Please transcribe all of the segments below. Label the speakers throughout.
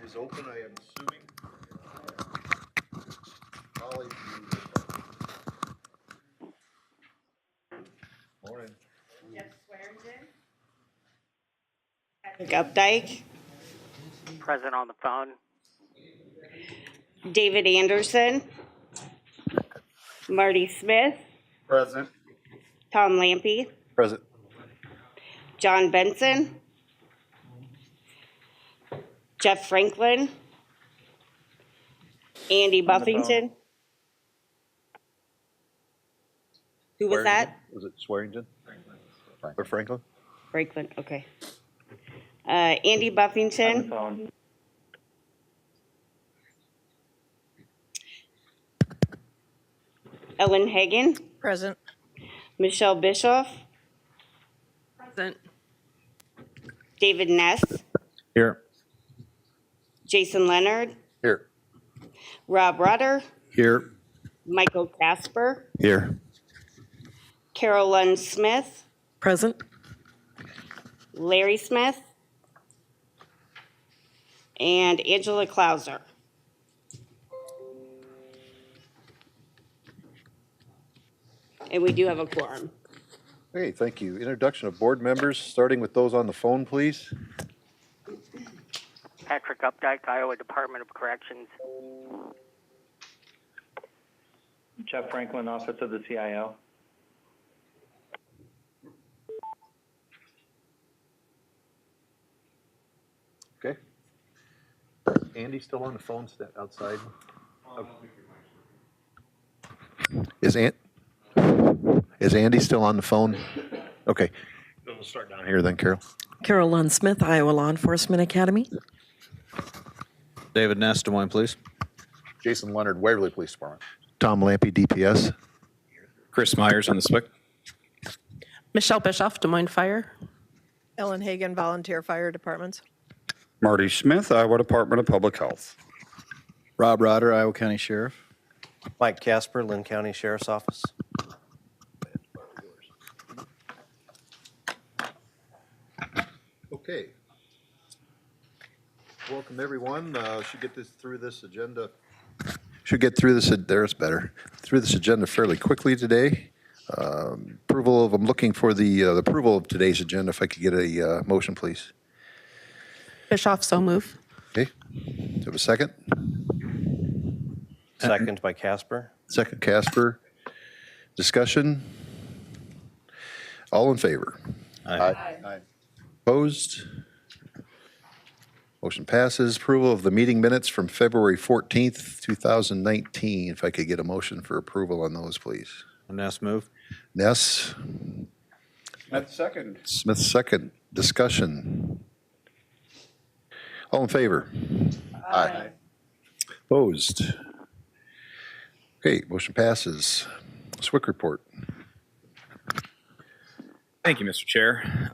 Speaker 1: is open, I am assuming. Molly, morning.
Speaker 2: Updike,
Speaker 3: Present on the phone.
Speaker 2: David Anderson, Marty Smith,
Speaker 1: Present.
Speaker 2: Tom Lampy,
Speaker 1: Present.
Speaker 2: John Benson, Jeff Franklin, Andy Buffington. Who was that?
Speaker 1: Was it Swearingen? Or Franklin?
Speaker 2: Franklin, okay. Andy Buffington,
Speaker 3: Phone.
Speaker 2: Ellen Hagan,
Speaker 4: Present.
Speaker 2: Michelle Bischoff,
Speaker 4: Present.
Speaker 2: David Ness,
Speaker 1: Here.
Speaker 2: Jason Leonard,
Speaker 1: Here.
Speaker 2: Rob Rutter,
Speaker 1: Here.
Speaker 2: Michael Casper,
Speaker 1: Here.
Speaker 2: Carol Lund Smith,
Speaker 4: Present.
Speaker 2: Larry Smith, and Angela Clauser. And we do have a quorum.
Speaker 1: Okay, thank you. Introduction of board members, starting with those on the phone, please.
Speaker 3: Patrick Updike, Iowa Department of Corrections.
Speaker 5: Jeff Franklin, Office of the CIO.
Speaker 1: Okay. Andy still on the phone outside? Is Andy still on the phone? Okay. We'll start down here then, Carol.
Speaker 4: Carol Lund Smith, Iowa Law Enforcement Academy.
Speaker 6: David Ness, Des Moines Police.
Speaker 1: Jason Leonard, Waverly Police Department. Tom Lampy, DPS.
Speaker 6: Chris Myers on the SWIC.
Speaker 7: Michelle Bischoff, Des Moines Fire.
Speaker 4: Ellen Hagan, Volunteer Fire Departments.
Speaker 8: Marty Smith, Iowa Department of Public Health.
Speaker 6: Rob Rotter, Iowa County Sheriff.
Speaker 9: Mike Casper, Lynn County Sheriff's Office.
Speaker 1: Okay. Welcome, everyone. Should get through this agenda fairly quickly today. I'm looking for the approval of today's agenda. If I could get a motion, please.
Speaker 7: Bischoff, so move.
Speaker 1: Okay. Do you have a second?
Speaker 9: Second by Casper.
Speaker 1: Second, Casper. Discussion? All in favor?
Speaker 6: Aye.
Speaker 1: Opposed? Motion passes. Approval of the meeting minutes from February 14th, 2019. If I could get a motion for approval on those, please.
Speaker 6: Ness move.
Speaker 1: Ness?
Speaker 8: Smith second.
Speaker 1: Smith second. Discussion? All in favor? Aye. Opposed? Okay, motion passes. SWIC report.
Speaker 10: Thank you, Mr. Chair.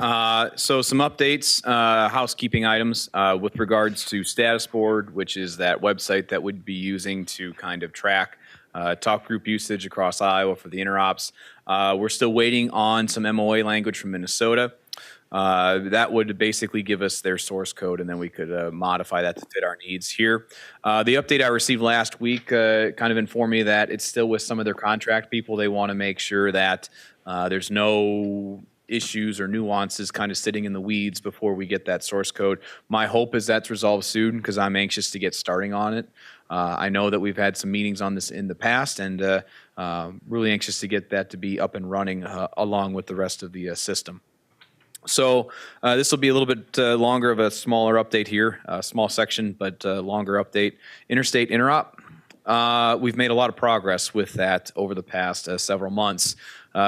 Speaker 10: So some updates, housekeeping items with regards to Status Board, which is that website that we'd be using to kind of track talk group usage across Iowa for the interops. We're still waiting on some MOA language from Minnesota. That would basically give us their source code, and then we could modify that to fit our needs here. The update I received last week kind of informed me that it's still with some of their contract people. They want to make sure that there's no issues or nuances kind of sitting in the weeds before we get that source code. My hope is that's resolved soon because I'm anxious to get starting on it. I know that we've had some meetings on this in the past, and really anxious to get that to be up and running along with the rest of the system. So this will be a little bit longer of a smaller update here, a small section, but longer update. Interstate interop. We've made a lot of progress with that over the past several months.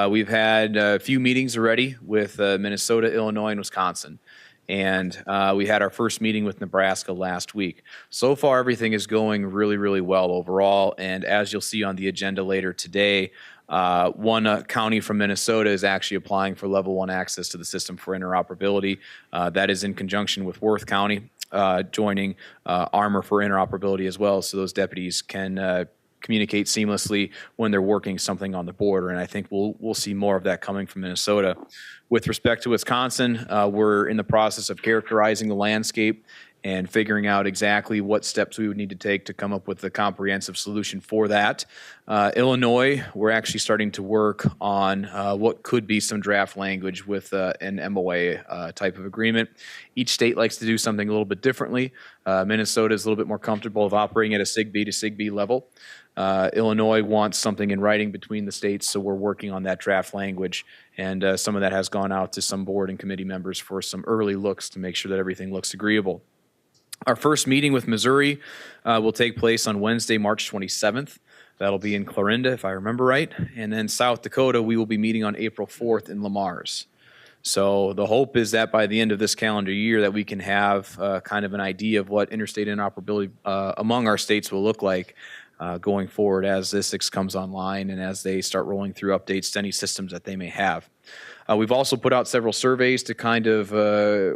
Speaker 10: We've had a few meetings already with Minnesota, Illinois, and Wisconsin. And we had our first meeting with Nebraska last week. So far, everything is going really, really well overall. And as you'll see on the agenda later today, one county from Minnesota is actually applying for level 1 access to the system for interoperability. That is in conjunction with Worth County joining Armor for interoperability as well, so those deputies can communicate seamlessly when they're working something on the border. And I think we'll see more of that coming from Minnesota. With respect to Wisconsin, we're in the process of characterizing the landscape and figuring out exactly what steps we would need to take to come up with a comprehensive solution for that. Illinois, we're actually starting to work on what could be some draft language with an MOA type of agreement. Each state likes to do something a little bit differently. Minnesota is a little bit more comfortable of operating at a SIGB to SIGB level. Illinois wants something in writing between the states, so we're working on that draft language. And some of that has gone out to some board and committee members for some early looks to make sure that everything looks agreeable. Our first meeting with Missouri will take place on Wednesday, March 27th. That'll be in Clarinda, if I remember right. And then South Dakota, we will be meeting on April 4th in Lamar's. So the hope is that by the end of this calendar year that we can have kind of an idea of what interstate interoperability among our states will look like going forward as Isicsb comes online and as they start rolling through updates to any systems that they may have. We've also put out several surveys to kind of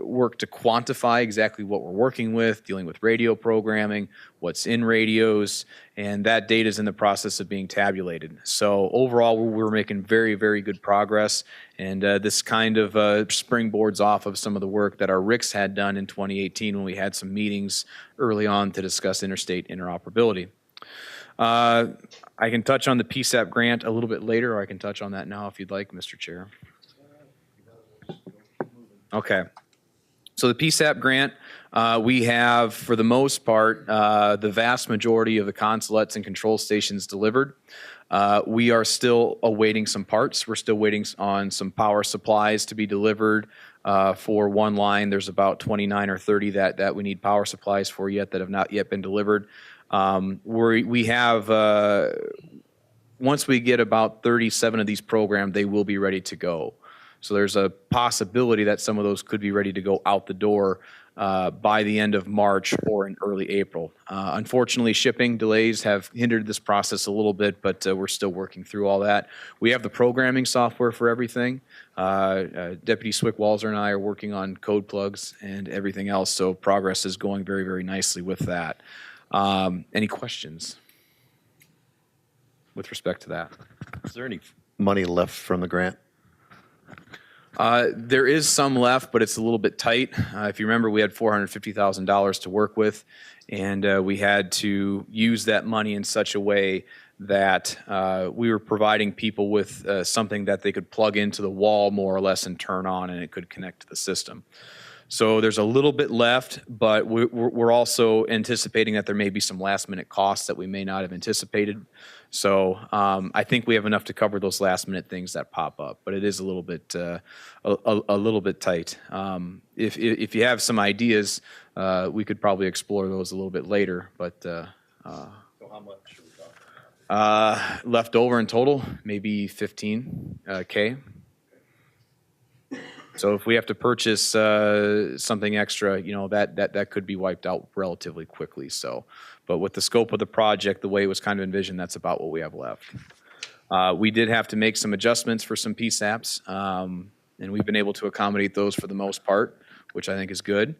Speaker 10: work to quantify exactly what we're working with, dealing with radio programming, what's in radios, and that data is in the process of being tabulated. So overall, we're making very, very good progress, and this kind of springboards off of some of the work that our RICs had done in 2018 when we had some meetings early on to discuss interstate interoperability. I can touch on the PSAP grant a little bit later, or I can touch on that now if you'd like, Mr. Chair. Okay. So the PSAP grant, we have, for the most part, the vast majority of the consulates and control stations delivered. We are still awaiting some parts. We're still waiting on some power supplies to be delivered for one line. There's about 29 or 30 that we need power supplies for yet that have not yet been delivered. We have, once we get about 37 of these programmed, they will be ready to go. So there's a possibility that some of those could be ready to go out the door by the end of March or in early April. Unfortunately, shipping delays have hindered this process a little bit, but we're still working through all that. We have the programming software for everything. Deputy Swick-Walzer and I are working on code plugs and everything else, so progress is going very, very nicely with that. Any questions with respect to that?
Speaker 1: Is there any money left from the grant?
Speaker 10: There is some left, but it's a little bit tight. If you remember, we had $450,000 to work with, and we had to use that money in such a way that we were providing people with something that they could plug into the wall more or less and turn on, and it could connect to the system. So there's a little bit left, but we're also anticipating that there may be some last-minute costs that we may not have anticipated. So I think we have enough to cover those last-minute things that pop up, but it is a little bit a little bit tight. If you have some ideas, we could probably explore those a little bit later. But so
Speaker 1: how much should we talk?
Speaker 10: Left over in total, maybe $15K. So if we have to purchase something extra, you know, that could be wiped out relatively quickly. So, but with the scope of the project, the way it was kind of envisioned, that's about what we have left. We did have to make some adjustments for some PSAPs, and we've been able to accommodate those for the most part, which I think is good.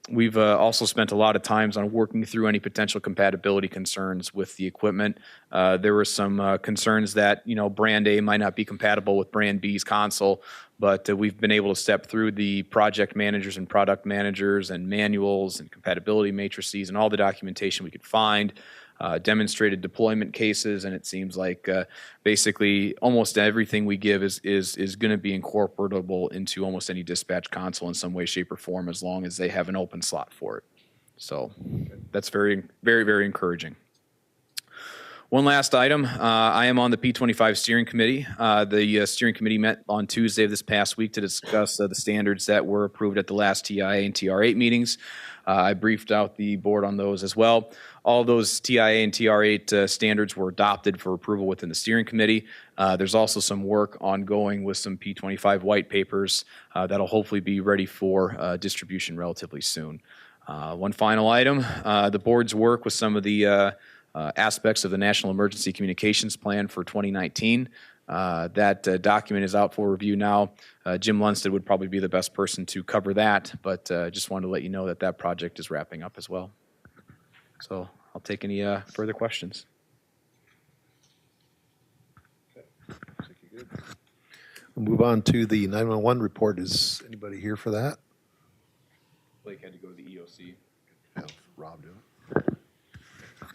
Speaker 10: We've also spent a lot of times on working through any potential compatibility concerns with the equipment. There were some concerns that, you know, brand A might not be compatible with brand B's console, but we've been able to step through the project managers and product managers and manuals and compatibility matrices and all the documentation we could find, demonstrated deployment cases, and it seems like basically almost everything we give is going to be incorporable into almost any dispatch console in some way, shape, or form as long as they have an open slot for it. So that's very, very, very encouraging. One last item. I am on the P25 steering committee. The steering committee met on Tuesday of this past week to discuss the standards that were approved at the last TIA and TR8 meetings. I briefed out the board on those as well. All of those TIA and TR8 standards were adopted for approval within the steering committee. There's also some work ongoing with some P25 white papers that'll hopefully be ready for distribution relatively soon. One final item, the board's work with some of the aspects of the National Emergency Communications Plan for 2019. That document is out for review now. Jim Lundstedt would probably be the best person to cover that, but just wanted to let you know that that project is wrapping up as well. So I'll take any further questions.
Speaker 1: We'll move on to the 911 report. Is anybody here for that?
Speaker 10: Blake had to go to the EOC.
Speaker 1: Have Rob do it.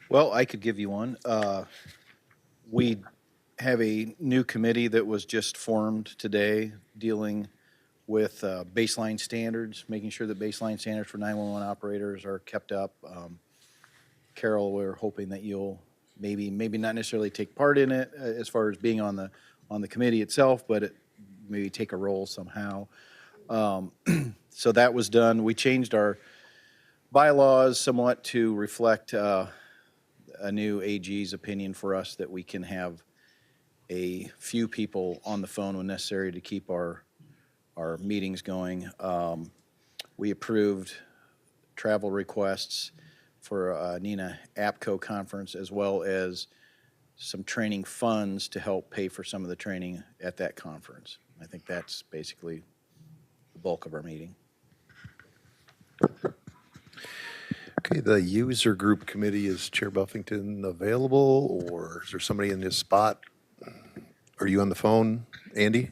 Speaker 6: Well, I could give you one. We have a new committee that was just formed today dealing with baseline standards, making sure that baseline standards for 911 operators are kept up. Carol, we're hoping that you'll maybe not necessarily take part in it as far as being on the committee itself, but maybe take a role somehow. So that was done. We changed our bylaws somewhat to reflect a new AG's opinion for us that we can have a few people on the phone when necessary to keep our meetings going. We approved travel requests for NINA APCO conference, as well as some training funds to help pay for some of the training at that conference. I think that's basically the bulk of our meeting.
Speaker 1: Okay, the user group committee, is Chair Buffington available, or is there somebody in his spot? Are you on the phone, Andy?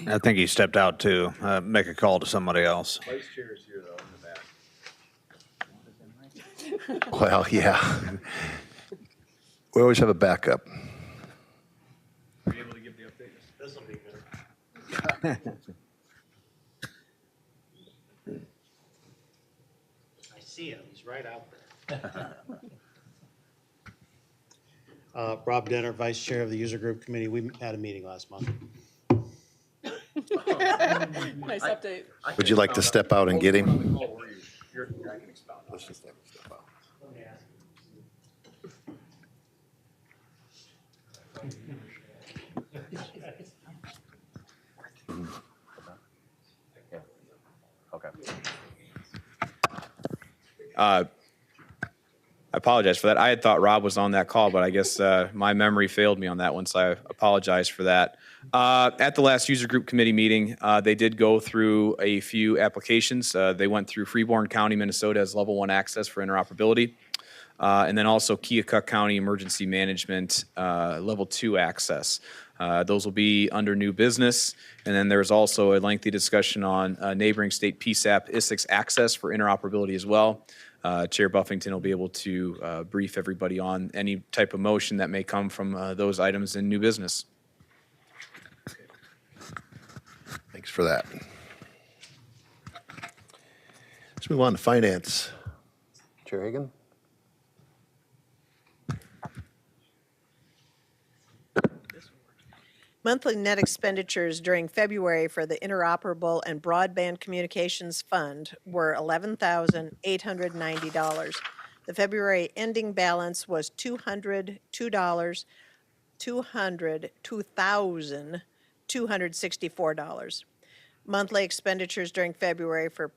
Speaker 9: I think he stepped out too. Make a call to somebody else.
Speaker 10: Vice Chair is here, though, in the back.
Speaker 1: Well, yeah. We always have a backup.
Speaker 10: Are you able to give the update?
Speaker 9: This will be good. I see him. He's right out there. Rob Denner, Vice Chair of the User Group Committee. We had a meeting last month.
Speaker 4: Nice update.
Speaker 1: Would you like to step out and get him?
Speaker 10: Let's just have him step out.
Speaker 9: Okay.
Speaker 10: I apologize for that. I had thought Rob was on that call, but I guess my memory failed me on that one, so I apologize for that. At the last user group committee meeting, they did go through a few applications. They went through Freeborn County, Minnesota as level 1 access for interoperability, and then also Keokuk County Emergency Management level 2 access. Those will be under new business. And then there's also a lengthy discussion on neighboring state PSAP Isicsb access for interoperability as well. Chair Buffington will be able to brief everybody on any type of motion that may come from those items in new business.
Speaker 1: Thanks for that. Let's move on to finance. Chair Hagan?
Speaker 4: Monthly net expenditures during February for the Interoperable and Broadband Communications Fund were $11,890. The February ending balance was $2,264. Monthly expenditures during February for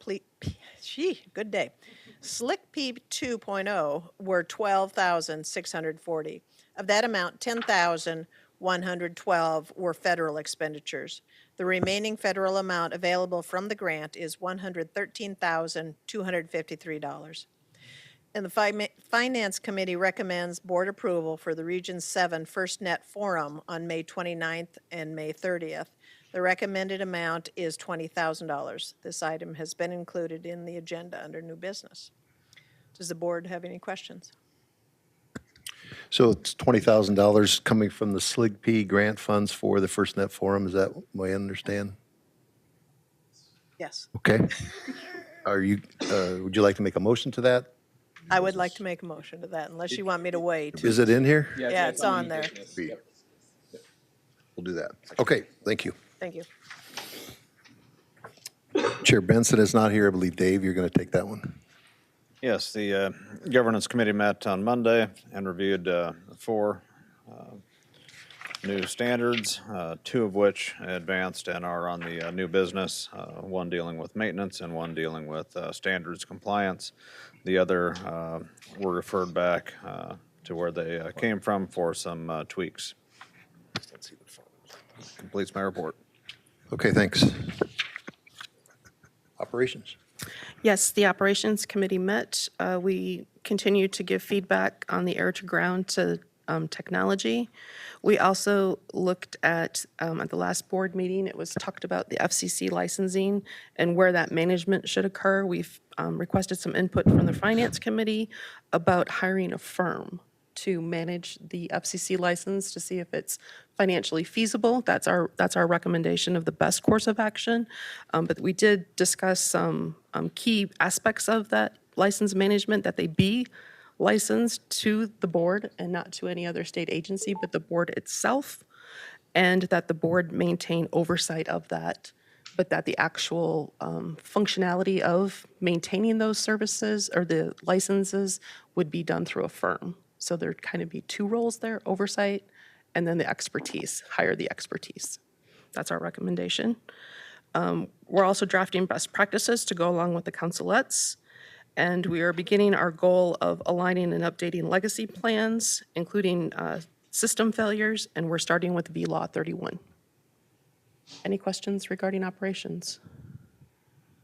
Speaker 4: good day. Slick P 2.0 were $12,640. Of that amount, $10,112 were federal expenditures. The remaining federal amount available from the grant is $113,253. And the Finance Committee recommends board approval for the Region 7 FirstNet Forum on May 29th and May 30th. The recommended amount is $20,000. This item has been included in the agenda under new business. Does the board have any questions?
Speaker 1: So it's $20,000 coming from the SLIG-P grant funds for the FirstNet Forum, is that what I understand?
Speaker 4: Yes.
Speaker 1: Okay. Are you, would you like to make a motion to that?
Speaker 4: I would like to make a motion to that, unless you want me to wait.
Speaker 1: Is it in here?
Speaker 4: Yeah, it's on there.
Speaker 1: We'll do that. Okay, thank you.
Speaker 4: Thank you.
Speaker 9: Chair Benson is not here. I believe, Dave, you're going to take that one. Yes, the Governance Committee met on Monday and reviewed 4 new standards, 2 of which advanced and are on the new business, one dealing with maintenance and one dealing with standards compliance. The other were referred back to where they came from for some tweaks. Completes my report.
Speaker 1: Okay, thanks. Operations.
Speaker 7: Yes, the Operations Committee met. We continue to give feedback on the air to ground to technology. We also looked at the last board meeting, it was talked about the FCC licensing and where that management should occur. We've requested some input from the Finance Committee about hiring a firm to manage the FCC license to see if it's financially feasible. That's our recommendation of the best course of action. But we did discuss some key aspects of that license management, that they be licensed to the board and not to any other state agency, but the board itself, and that the board maintain oversight of that, but that the actual functionality of maintaining those services or the licenses would be done through a firm. So there'd kind of be two roles there, oversight and then the expertise, hire the expertise. That's our recommendation. We're also drafting best practices to go along with the councillettes. And we are beginning our goal of aligning and updating legacy plans, including system failures, and we're starting with V-Law 31. Any questions regarding operations?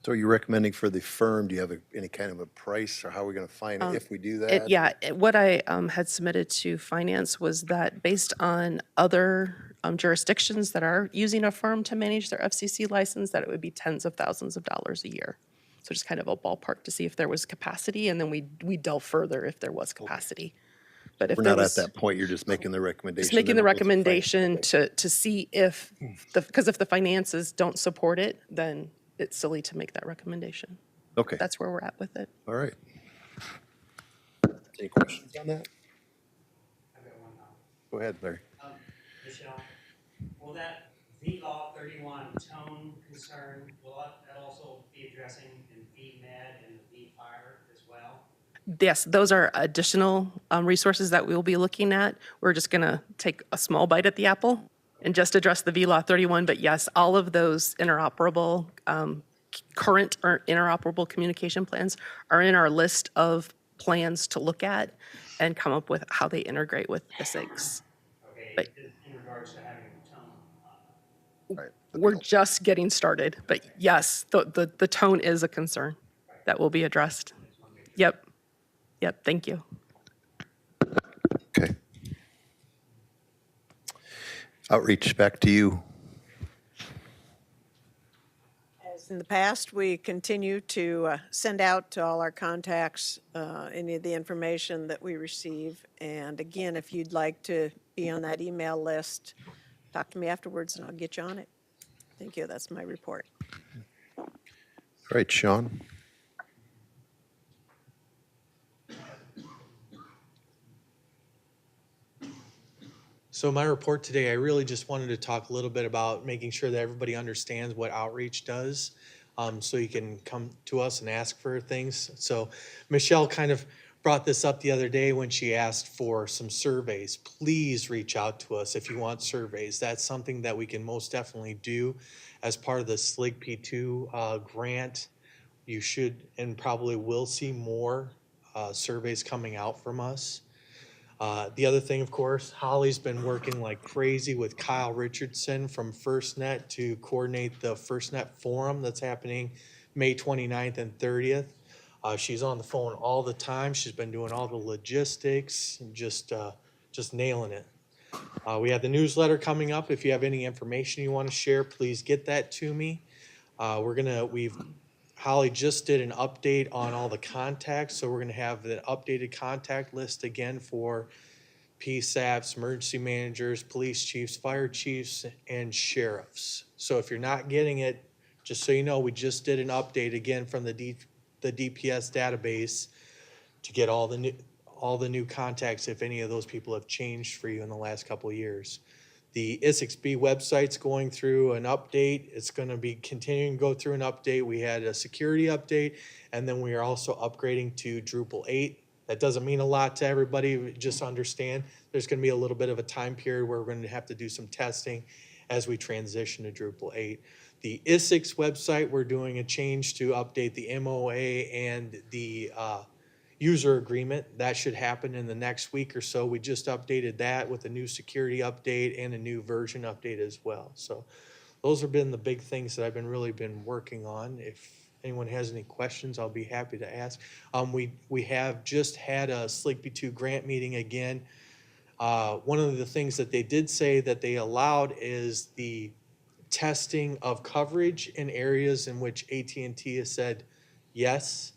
Speaker 1: So you're recommending for the firm, do you have any kind of a price, or how are we going to find it if we do that?
Speaker 7: What I had submitted to finance was that based on other jurisdictions that are using a firm to manage their FCC license, that it would be tens of thousands of dollars a year. So just kind of a ballpark to see if there was capacity, and then we delve further if there was capacity. But if
Speaker 1: We're
Speaker 7: there
Speaker 1: not
Speaker 7: was,
Speaker 1: at that point, you're just making the recommendation.
Speaker 7: just making
Speaker 1: then
Speaker 7: the
Speaker 1: it goes to finance.
Speaker 7: recommendation to see if, because if the finances don't support it, then it's silly to make that recommendation.
Speaker 1: Okay,
Speaker 7: That's where we're at with it.
Speaker 1: all right. Any questions on that? Go ahead, Larry.
Speaker 11: Michelle, will that V-Law 31 tone concern, will that also be addressing in VMed and the V-Fire as well?
Speaker 7: Yes, those are additional resources that we'll be looking at. We're just going to take a small bite at the apple and just address the V-Law 31. But yes, all of those interoperable, current or interoperable communication plans are in our list of plans to look at and come up with how they integrate with Isicsb.
Speaker 11: Okay,
Speaker 7: But
Speaker 11: in regards to having a tone.
Speaker 1: Right.
Speaker 7: we're just getting started. But yes, the tone is a concern that will be addressed. Yep. Yep, thank you.
Speaker 1: Okay. Outreach, back to you.
Speaker 4: As in the past, we continue to send out to all our contacts any of the information that we receive. And again, if you'd like to be on that email list, talk to me afterwards and I'll get you on it. Thank you. That's my report.
Speaker 1: All right, Sean.
Speaker 12: So my report today, I really just wanted to talk a little bit about making sure that everybody understands what outreach does, so you can come to us and ask for things. So Michelle kind of brought this up the other day when she asked for some surveys. Please reach out to us if you want surveys. That's something that we can most definitely do as part of the SLIG P2 grant. You should and probably will see more surveys coming out from us. The other thing, of course, Holly's been working like crazy with Kyle Richardson from FirstNet to coordinate the FirstNet Forum that's happening May 29th and 30th. She's on the phone all the time. She's been doing all the logistics and just nailing it. We have the newsletter coming up. If you have any information you want to share, please get that to me. Holly just did an update on all the contacts, so we're gonna have the updated contact list again for PSAPs, emergency managers, police chiefs, fire chiefs, and sheriffs. So if you're not getting it, just so you know, we just did an update again from the DPS database to get all the new contacts if any of those people have changed for you in the last couple of years. The Isicsb website's going through an update. It's going to be continuing to go through an update. We had a security update, and then we are also upgrading to Drupal 8. That doesn't mean a lot to everybody. Just understand there's going to be a little bit of a time period where we're going to have to do some testing as we transition to Drupal 8. The Isicsb website, we're doing a change to update the MOA and the user agreement. That should happen in the next week or so. We just updated that with a new security update and a new version update as well. So those have been the big things that I've been working on. If anyone has any questions, I'll be happy to ask. We have just had a SLIG P2 grant meeting again. One of the things that they did say that they allowed is the testing of coverage in areas in which AT&T has said yes.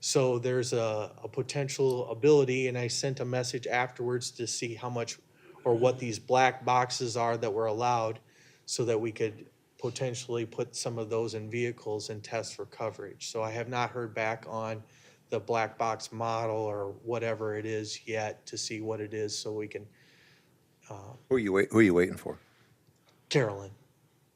Speaker 12: So there's a potential ability, and I sent a message afterwards to see how much or what these black boxes are that were allowed so that we could potentially put some of those in vehicles and test for coverage. So I have not heard back on the black box model or whatever it is yet to see what it is so we can,
Speaker 1: Who are you waiting for?
Speaker 12: Carolyn.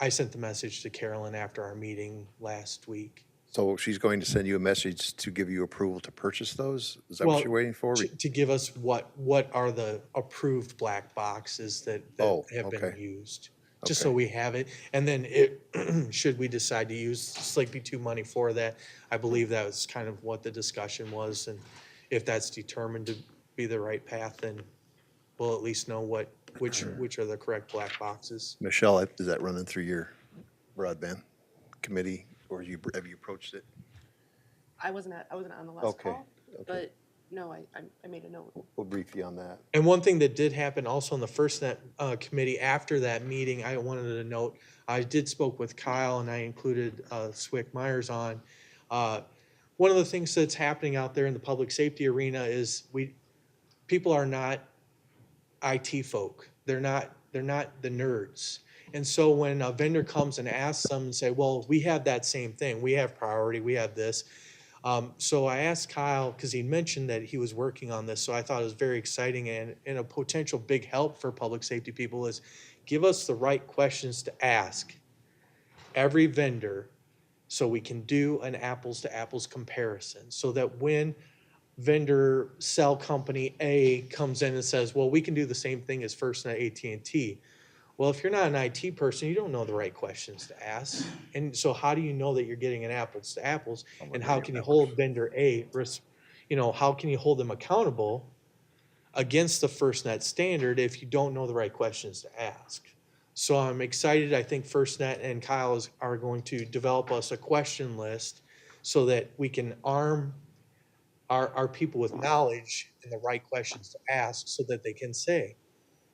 Speaker 12: I sent the message to Carolyn after our meeting last week.
Speaker 1: So she's going to send you a message to give you approval to purchase those? Is that what you're waiting for?
Speaker 12: To give us what are the approved black boxes that have been used. Just so
Speaker 1: Okay.
Speaker 12: we have it. And then should we decide to use Sleepy 2 money for that, I believe that was kind of what the discussion was. And if that's determined to be the right path, then we'll at least know which are the correct black boxes.
Speaker 1: Michelle, is that running through your broadband committee, or have you approached it?
Speaker 7: I wasn't on the last
Speaker 1: Okay,
Speaker 7: call, but no, I made a note.
Speaker 1: We'll brief you on that.
Speaker 12: And one thing that did happen also in the FirstNet committee after that meeting, I wanted to note, I did spoke with Kyle and I included Swick Myers on. One of the things that's happening out there in the public safety arena is people are not IT folk. They're not the nerds. And so when a vendor comes and asks them and say, well, we have that same thing. We have priority. We have this. So I asked Kyle, because he mentioned that he was working on this, so I thought it was very exciting and a potential big help for public safety people is give us the right questions to ask every vendor so we can do an apples to apples comparison so that when vendor cell company A comes in and says, well, we can do the same thing as FirstNet AT&T. Well, if you're not an IT person, you don't know the right questions to ask. And so how do you know that you're getting an apples to apples? And how can you hold vendor A, how can you hold them accountable against the FirstNet standard if you don't know the right questions to ask? So I'm excited. I think FirstNet and Kyle are going to develop us a question list so that we can arm our people with knowledge and the right questions to ask so that they can say,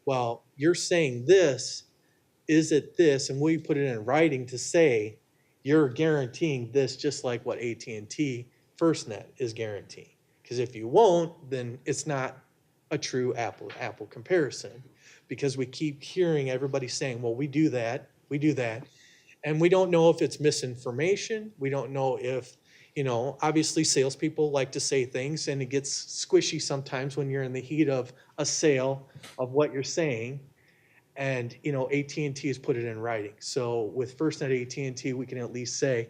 Speaker 12: well, you're saying this, is it this? And we put it in writing to say, you're guaranteeing this just like what AT&T FirstNet is guaranteeing. Because if you won't, then it's not a true apple-to-apple comparison. Because we keep hearing everybody saying, well, we do that. And we don't know if it's misinformation. We don't know if, obviously salespeople like to say things and it gets squishy sometimes when you're in the heat of a sale of what you're saying. And, AT&T has put it in writing. So with FirstNet AT&T, we can at least say,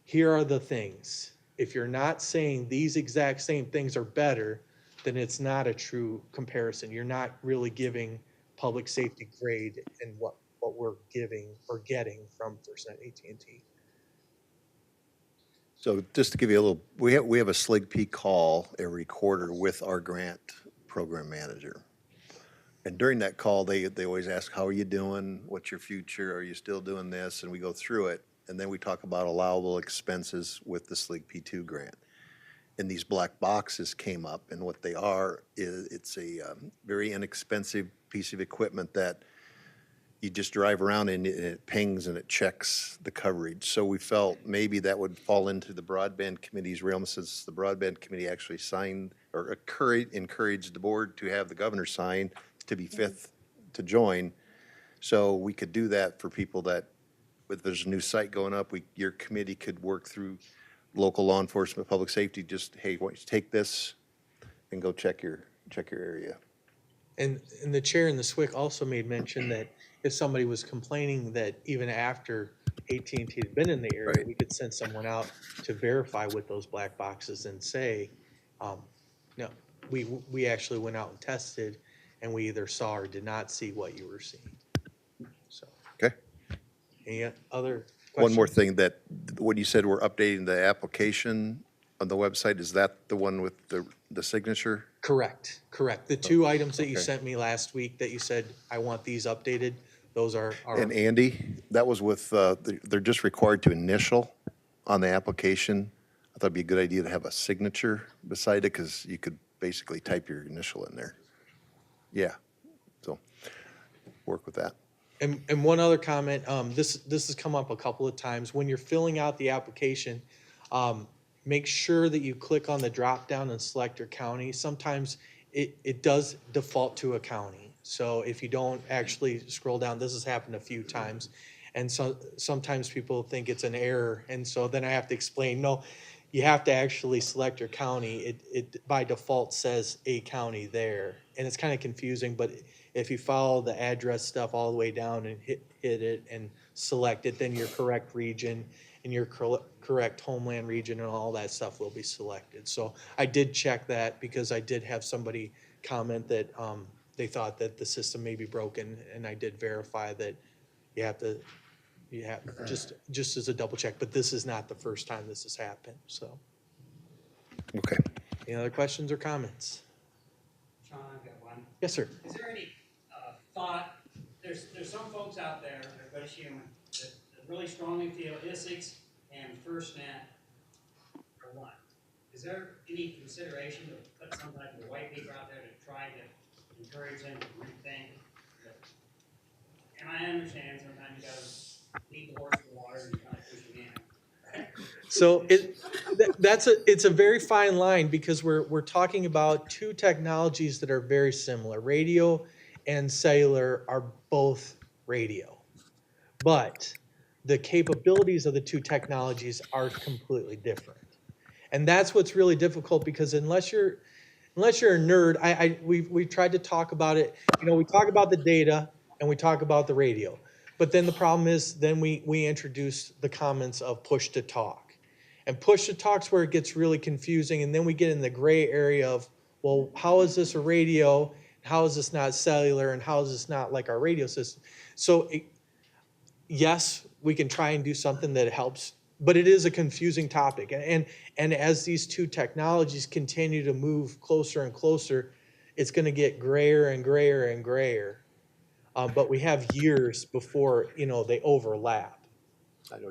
Speaker 12: here are the things. If you're not saying these exact same things are better, then it's not a true comparison. You're not really giving public safety grade in what we're giving or getting from FirstNet AT&T.
Speaker 1: So just to give you a little, we have a SLIG-P call every quarter with our grant program manager. And during that call, they always ask, how are you doing? What's your future? Are you still doing this? And we go through it. And then we talk about allowable expenses with the SLIG-P2 grant. And these black boxes came up, and what they are is it's a very inexpensive piece of equipment that you just drive around and it pings and it checks the coverage. So we felt maybe that would fall into the broadband committee's realm, since the broadband committee actually signed or encouraged the board to have the governor sign to be fifth to join. So we could do that for people that, if there's a new site going up, your committee could work through local law enforcement, public safety, just, hey, why don't you take this and go check your area.
Speaker 12: And the chair and the SWIC also made mention that if somebody was complaining that even after AT&T had been in the area,
Speaker 1: Right.
Speaker 12: we could send someone out to verify with those black boxes and say, no, we actually went out and tested and we either saw or did not see what you were seeing. So,
Speaker 1: Okay.
Speaker 12: any other questions?
Speaker 1: One more thing, that when you said we're updating the application on the website, is that the one with the signature?
Speaker 12: Correct. The two items that you
Speaker 1: Okay.
Speaker 12: sent me last week that you said, I want these updated, those are
Speaker 1: And Andy, that was with, they're just required to initial on the application. I thought it'd be a good idea to have a signature beside it, because you could basically type your initial in there. Yeah, work with that.
Speaker 12: And one other comment, this has come up a couple of times. When you're filling out the application, make sure that you click on the drop down and select your county. Sometimes it does default to a county. So if you don't actually scroll down, this has happened a few times. And so sometimes people think it's an error. And so then I have to explain, no, you have to actually select your county. It by default says a county there. And it's kind of confusing, but if you follow the address stuff all the way down and hit it and select it, then your correct region and your correct homeland region and all that stuff will be selected. So I did check that because I did have somebody comment that they thought that the system may be broken, and I did verify that you have just as a double check, but this is not the first time this has happened, so.
Speaker 1: Okay.
Speaker 12: Any other questions or comments?
Speaker 11: Sean, I've got one.
Speaker 12: Yes, sir.
Speaker 11: Is there any thought, there's some folks out there, everybody's human, that really strongly feel Isicsb and FirstNet are one. Is there any consideration to put some type of a white paper out there to try to encourage them to rethink? And I understand sometimes you gotta lead the horse to the water and you kind of push it in.
Speaker 12: So it's a very fine line because we're talking about two technologies that are very similar. Radio and cellular are both radio, but the capabilities of the two technologies are completely different. And that's what's really difficult because unless you're a nerd, we've tried to talk about it. You know, we talk about the data and we talk about the radio. But then the problem is then we introduce the comments of push to talk. And push to talk's where it gets really confusing, and then we get in the gray area of, well, how is this a radio? How is this not cellular? And how is this not like our radio system? So yes, we can try and do something that helps, but it is a confusing topic. And as these two technologies continue to move closer and closer, it's going to get grayer and grayer and grayer. But we have years before, they overlap.
Speaker 1: I know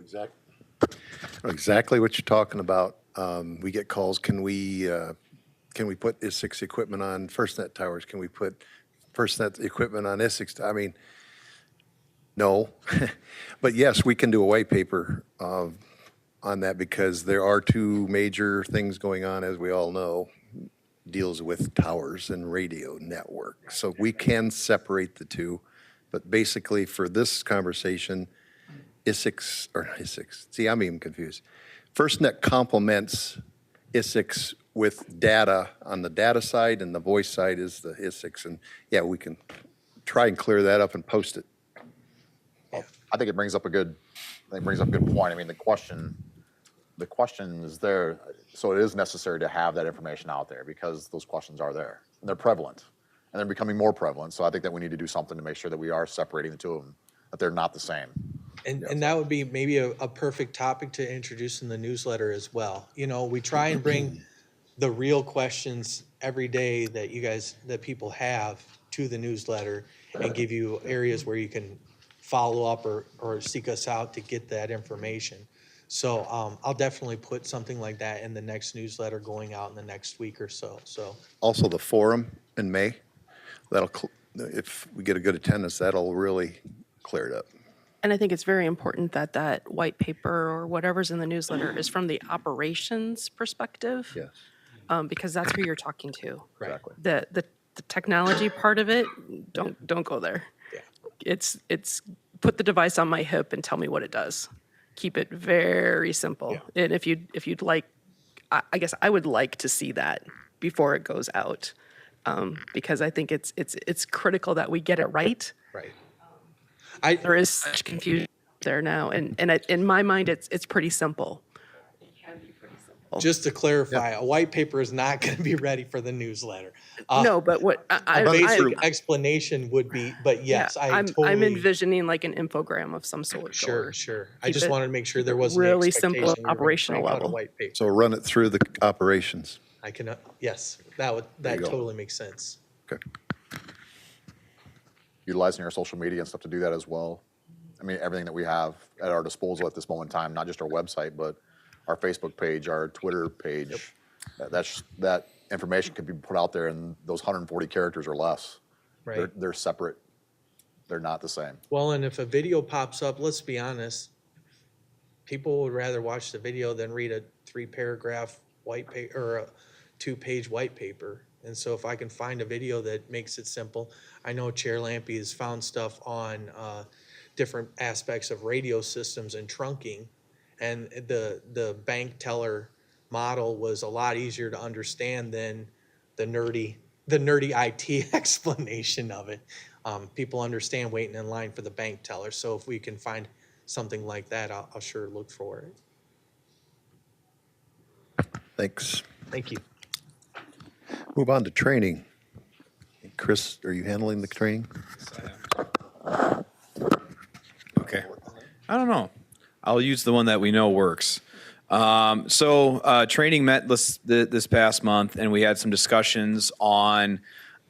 Speaker 1: exactly what you're talking about. We get calls, can we put Isicsb equipment on FirstNet towers? Can we put FirstNet equipment on Isicsb? I mean, no. But yes, we can do a white paper on that because there are two major things going on, as we all know, deals with towers and radio network. So we can separate the two. But basically, for this conversation, Isicsb, see, I'm even confused. FirstNet complements Isicsb with data on the data side, and the voice side is the Isicsb. And yeah, we can try and clear that up and post it.
Speaker 9: I think it brings up a good point. I mean, the question is there, so it is necessary to have that information out there because those questions are there. And they're prevalent, and they're becoming more prevalent. So I think that we need to do something to make sure that we are separating the two of them, that they're not the same.
Speaker 12: And that would be maybe a perfect topic to introduce in the newsletter as well. We try and bring the real questions every day that people have to the newsletter and give you areas where you can follow up or seek us out to get that information. So I'll definitely put something like that in the next newsletter going out in the next week or so. So
Speaker 1: Also, the forum in May, if we get a good attendance, that'll really clear it up.
Speaker 7: And I think it's very important that that white paper or whatever's in the newsletter is from the operations perspective.
Speaker 1: Yes.
Speaker 7: Because that's who you're talking to.
Speaker 12: Exactly.
Speaker 7: The technology part of it, don't go there.
Speaker 12: Yeah.
Speaker 7: It's put the device on my hip and tell me what it does. Keep it very simple.
Speaker 12: Yeah.
Speaker 7: And if you'd like, I guess I would like to see that before it goes out, because I think it's critical that we get it right.
Speaker 12: Right.
Speaker 7: There is such confusion there now, and in my mind, it's pretty simple.
Speaker 12: Just to clarify, a white paper is not going to be ready for the newsletter.
Speaker 7: No, but what
Speaker 12: A basic explanation would be, but yes,
Speaker 7: I'm
Speaker 12: totally.
Speaker 7: envisioning like an infogram of some sort.
Speaker 12: Sure. I just
Speaker 7: it
Speaker 12: wanted to make sure there wasn't any
Speaker 7: really simple
Speaker 12: expectation we were gonna
Speaker 7: operational
Speaker 12: crank out a
Speaker 7: level.
Speaker 12: white paper.
Speaker 1: So run it through the operations.
Speaker 12: I can, yes, that
Speaker 1: you go.
Speaker 12: totally makes sense.
Speaker 1: Okay.
Speaker 9: Utilizing our social media and stuff to do that as well. I mean, everything that we have at our disposal at this moment in time, not just our website, but our Facebook page, our Twitter page. That information could be put out there in those 140 characters or less.
Speaker 12: Right.
Speaker 9: They're separate
Speaker 13: they're not the same.
Speaker 12: Well, and if a video pops up, let's be honest, people would rather watch the video than read a 3-paragraph white paper or a 2-page white paper. And so if I can find a video that makes it simple, I know Chair Lampy has found stuff on different aspects of radio systems and trunking, and the bank teller model was a lot easier to understand than the nerdy IT explanation of it. People understand waiting in line for the bank teller. So if we can find something like that, I'll sure look for it.
Speaker 1: Thanks.
Speaker 12: Thank you.
Speaker 1: Move on to training. Chris, are you handling the training?
Speaker 10: Okay. I don't know. I'll use the one that we know works. Training met this past month, and we had some discussions on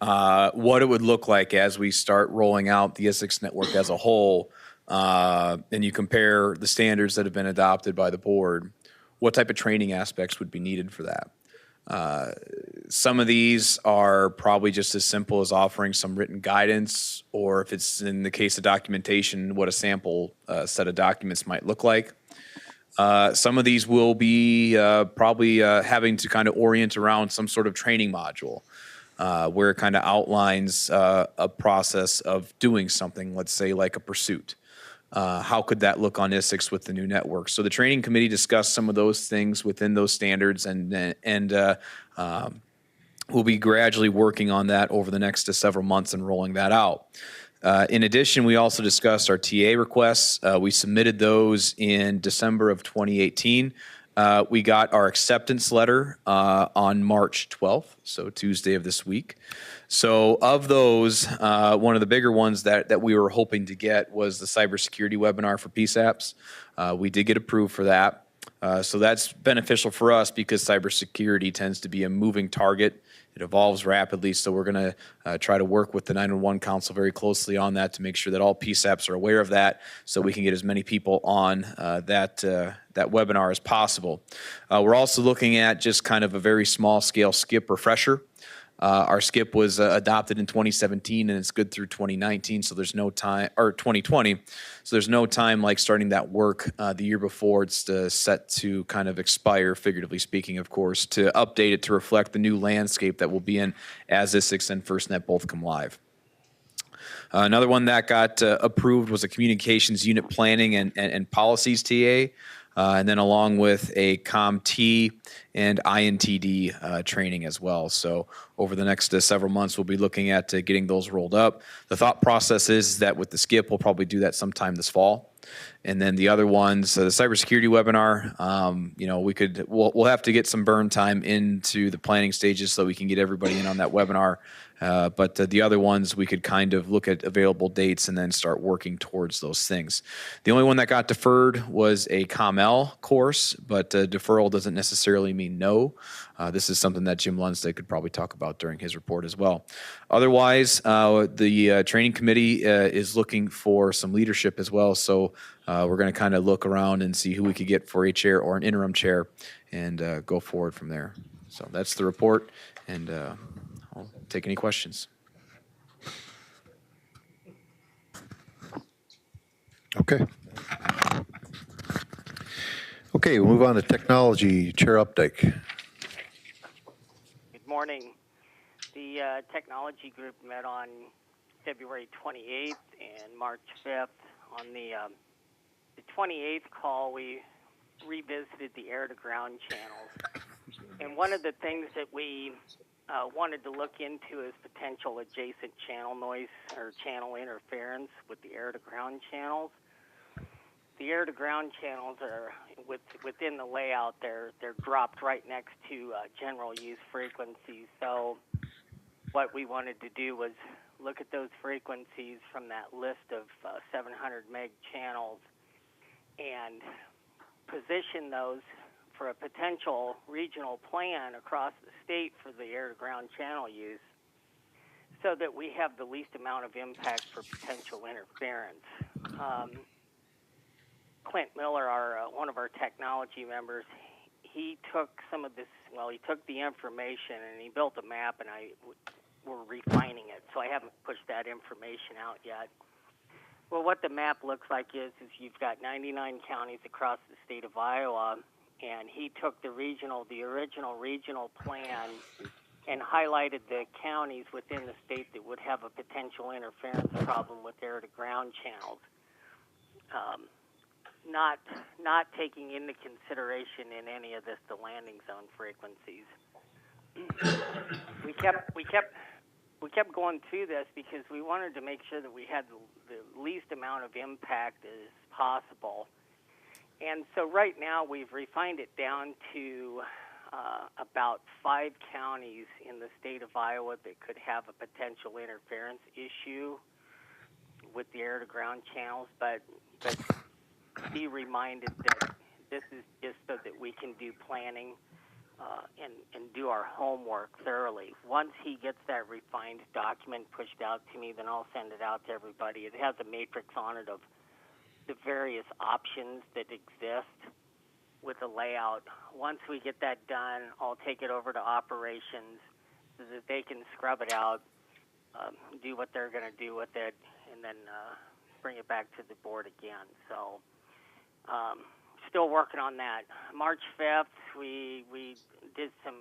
Speaker 10: what it would look like as we start rolling out the Isicsb network as a whole, and you compare the standards that have been adopted by the board, what type of training aspects would be needed for that. Some of these are probably just as simple as offering some written guidance, or if it's in the case of documentation, what a sample set of documents might look like. Some of these will be probably having to kind of orient around some sort of training module where it kind of outlines a process of doing something, let's say like a pursuit. How could that look on Isicsb with the new network? So the training committee discussed some of those things within those standards, and we'll be gradually working on that over the next several months and rolling that out. In addition, we also discussed our TA requests. We submitted those in December of 2018. We got our acceptance letter on March 12th, so Tuesday of this week. So of those, one of the bigger ones that we were hoping to get was the cybersecurity webinar for PSAPs. We did get approved for that. So that's beneficial for us because cybersecurity tends to be a moving target. It evolves rapidly, so we're going to try to work with the 911 Council very closely on that to make sure that all PSAPs are aware of that, so we can get as many people on that webinar as possible. We're also looking at just kind of a very small scale skip refresher. Our skip was adopted in 2017 and it's good through 2019, so there's no time, or 2020, so there's no time like starting that work the year before it's set to kind of expire, figuratively speaking, of course, to update it to reflect the new landscape that we'll be in as Isicsb and FirstNet both come live. Another one that got approved was a communications unit planning and policies TA. And then along with a COMT and INTD training as well. So over the next several months, we'll be looking at getting those rolled up. The thought process is that with the skip, we'll probably do that sometime this fall. And then the other ones, the cybersecurity webinar, we'll have to get some burn time into the planning stages so we can get everybody in on that webinar. But the other ones, we could kind of look at available dates and then start working towards those things. The only one that got deferred was a ComL course, but deferral doesn't necessarily mean no. This is something that Jim Lundstedt could probably talk about during his report as well. Otherwise, the training committee is looking for some leadership as well. So we're going to kind of look around and see who we could get for a chair or an interim chair and go forward from there. So that's the report, and I'll take any questions.
Speaker 1: Okay. Okay, we'll move on to technology chair update.
Speaker 3: Good morning. The technology group met on February 28th and March 5th. On the 28th call, we revisited the air-to-ground channels. And one of the things that we wanted to look into is potential adjacent channel noise or channel interference with the air-to-ground channels. The air-to-ground channels are within the layout. They're dropped right next to general use frequencies. So what we wanted to do was look at those frequencies from that list of 700 meg channels and position those for a potential regional plan across the state for the air-to-ground channel use so that we have the least amount of impact for potential interference. Clint Miller, one of our technology members, he took some of this, he took the information and he built a map, and we're refining it, so I haven't pushed that information out yet. Well, what the map looks like is you've got 99 counties across the state of Iowa, and he took the original regional plan and highlighted the counties within the state that would have a potential interference problem with air-to-ground channels. Not taking into consideration in any of this the landing zone frequencies. We kept going through this because we wanted to make sure that we had the least amount of impact as possible. And so right now we've refined it down to about 5 counties in the state of Iowa that could have a potential interference issue with the air-to-ground channels, but be reminded that this is just so that we can do planning and do our homework thoroughly. Once he gets that refined document pushed out to me, then I'll send it out to everybody. It has a matrix on it of the various options that exist with the layout. Once we get that done, I'll take it over to operations so that they can scrub it out, do what they're going to do with it, and then bring it back to the board again. So still working on that. March 5th, we did some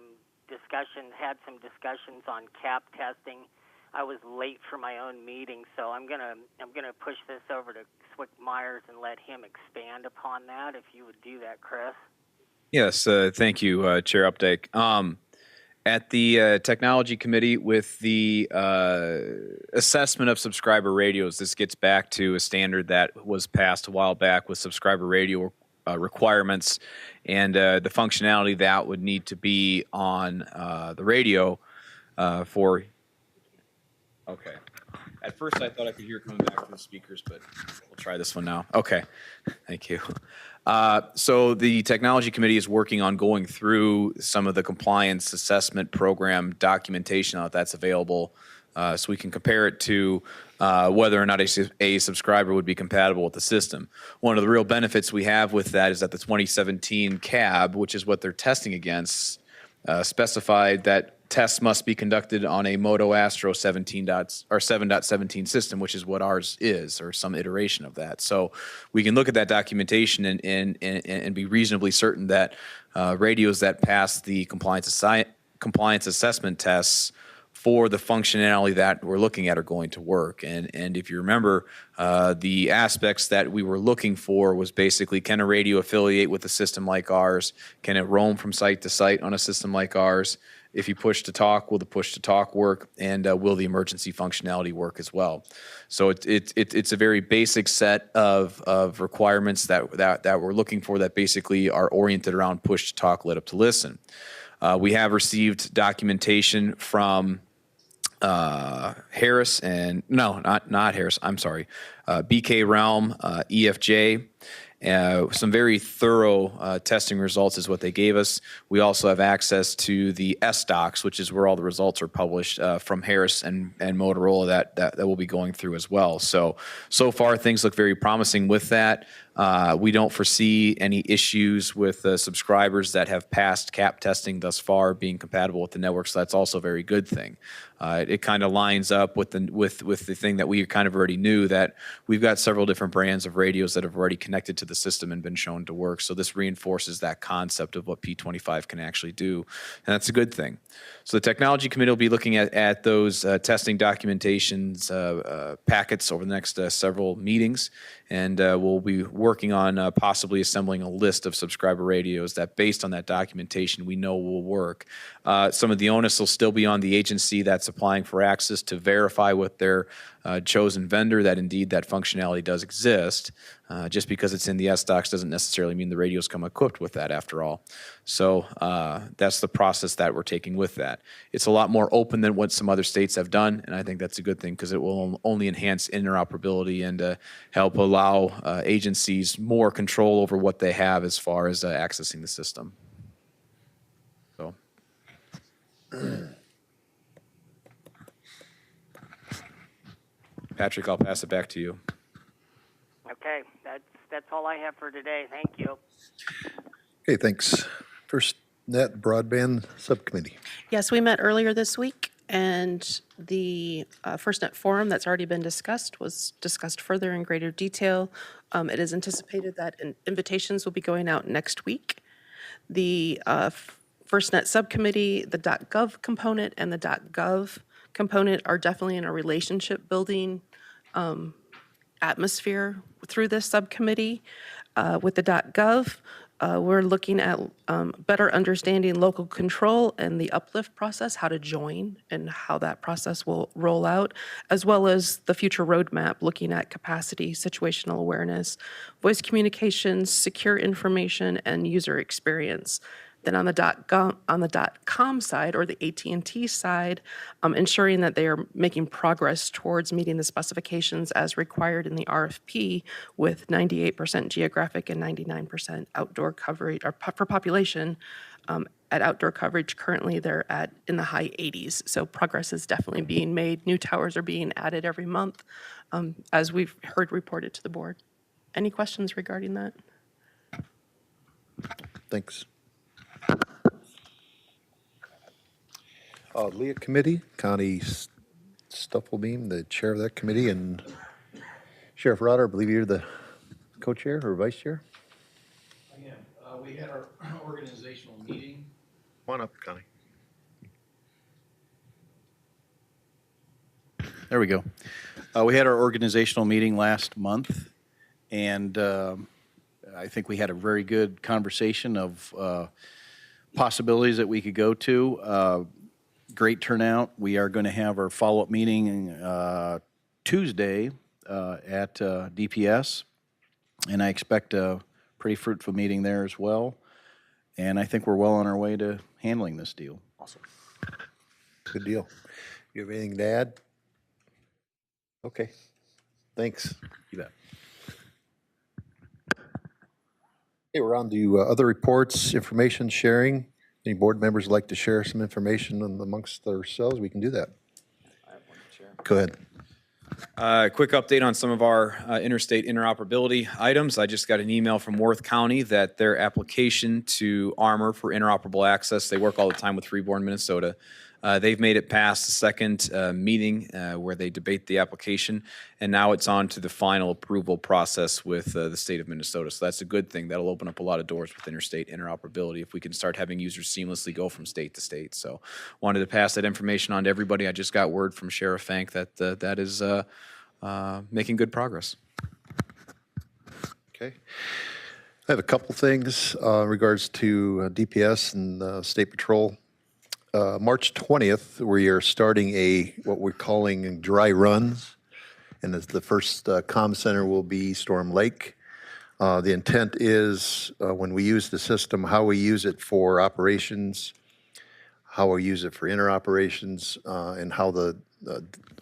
Speaker 3: had some discussions on cap testing. I was late for my own meeting, so I'm gonna push this over to Swick Myers and let him expand upon that. If you would do that, Chris.
Speaker 10: Yes, thank you, Chair Updike. At the Technology Committee with the assessment of subscriber radios, this gets back to a standard that was passed a while back with subscriber radio requirements and the functionality that would need to be on the radio for... Okay. At first, I thought I could hear it coming back from the speakers, but we'll try this one now. Okay. Thank you. So the Technology Committee is working on going through some of the compliance assessment program documentation that's available so we can compare it to whether or not a subscriber would be compatible with the system. One of the real benefits we have with that is that the 2017 CAB, which is what they're testing against, specified that tests must be conducted on a Moto Astro 7.17 system, which is what ours is, or some iteration of that. So we can look at that documentation and be reasonably certain that radios that pass the compliance assessment tests for the functionality that we're looking at are going to work. And if you remember, the aspects that we were looking for was basically, can a radio affiliate with a system like ours? Can it roam from site to site on a system like ours? If you push to talk, will the push to talk work? And will the emergency functionality work as well? So it's a very basic set of requirements that we're looking for that basically are oriented around push to talk, lit up to listen. We have received documentation from Harris and not Harris. I'm sorry, BK Realm, EFJ. Some very thorough testing results is what they gave us. We also have access to the SDocs, which is where all the results are published from Harris and Motorola that we'll be going through as well. So far things look very promising with that. We don't foresee any issues with subscribers that have passed CAP testing thus far being compatible with the network, so that's also a very good thing. It kind of lines up with the thing that we kind of already knew, that we've got several different brands of radios that have already connected to the system and been shown to work. So this reinforces that concept of what P25 can actually do, and that's a good thing. So the Technology Committee will be looking at those testing documentations packets over the next several meetings, and we'll be working on possibly assembling a list of subscriber radios that, based on that documentation, we know will work. Some of the onus will still be on the agency that's applying for access to verify with their chosen vendor that indeed that functionality does exist. Just because it's in the SDocs doesn't necessarily mean the radios come equipped with that, after all. So that's the process that we're taking with that. It's a lot more open than what some other states have done, and I think that's a good thing because it will only enhance interoperability and help allow agencies more control over what they have as far as accessing the system. So. Patrick, I'll pass it back to you.
Speaker 3: Okay, that's all I have for today. Thank you.
Speaker 1: Okay, thanks. First Net Broadband Subcommittee.
Speaker 7: Yes, we met earlier this week. And the FirstNet Forum that's already been discussed was discussed further in greater detail. It is anticipated that invitations will be going out next week. The FirstNet Subcommittee, the .gov component, and the .gov component are definitely in a relationship building atmosphere through this subcommittee. With the .gov, we're looking at better understanding local control and the uplift process, how to join and how that process will roll out, as well as the future roadmap, looking at capacity, situational awareness, voice communications, secure information, and user experience. Then on the .com side, or the AT&T side, ensuring that they are making progress towards meeting the specifications as required in the RFP with 98% geographic and 99% outdoor coverage, or for population. At outdoor coverage, currently they're at in the high 80s. So progress is definitely being made. New towers are being added every month, as we've heard reported to the board. Any questions regarding that?
Speaker 1: Thanks. Leah Committee, Connie Stufflebeam, the chair of that committee, and Sheriff Rotter, I believe you're the co-chair or vice chair?
Speaker 6: I am. We had our organizational meeting.
Speaker 1: Come on up, Connie.
Speaker 6: There we go. We had our organizational meeting last month, and I think we had a very good conversation of possibilities that we could go to. Great turnout. We are going to have our follow-up meeting Tuesday at DPS, and I expect a pretty fruitful meeting there as well. And I think we're well on our way to handling this deal.
Speaker 1: Awesome. Good deal. You have anything to add? Okay. Thanks.
Speaker 6: You bet.
Speaker 1: Okay, we're on to other reports, information sharing. Any board members like to share some information amongst ourselves? We can do that.
Speaker 10: I have one to share.
Speaker 1: Go ahead.
Speaker 10: Quick update on some of our interstate interoperability items. I just got an email from Worth County that their application to Armor for interoperable access, they work all the time with Freeborn, Minnesota. They've made it past the second meeting where they debate the application, and now it's on to the final approval process with the state of Minnesota. So that's a good thing. That'll open up a lot of doors with interstate interoperability if we can start having users seamlessly go from state to state. So wanted to pass that information on to everybody. I just got word from Sheriff Fank that that is making good progress.
Speaker 1: Okay. I have a couple things in regards to DPS and State Patrol. March 20th, we are starting what we're calling dry runs, and the first comm center will be Storm Lake. The intent is when we use the system, how we use it for operations, how we use it for interoperations, and how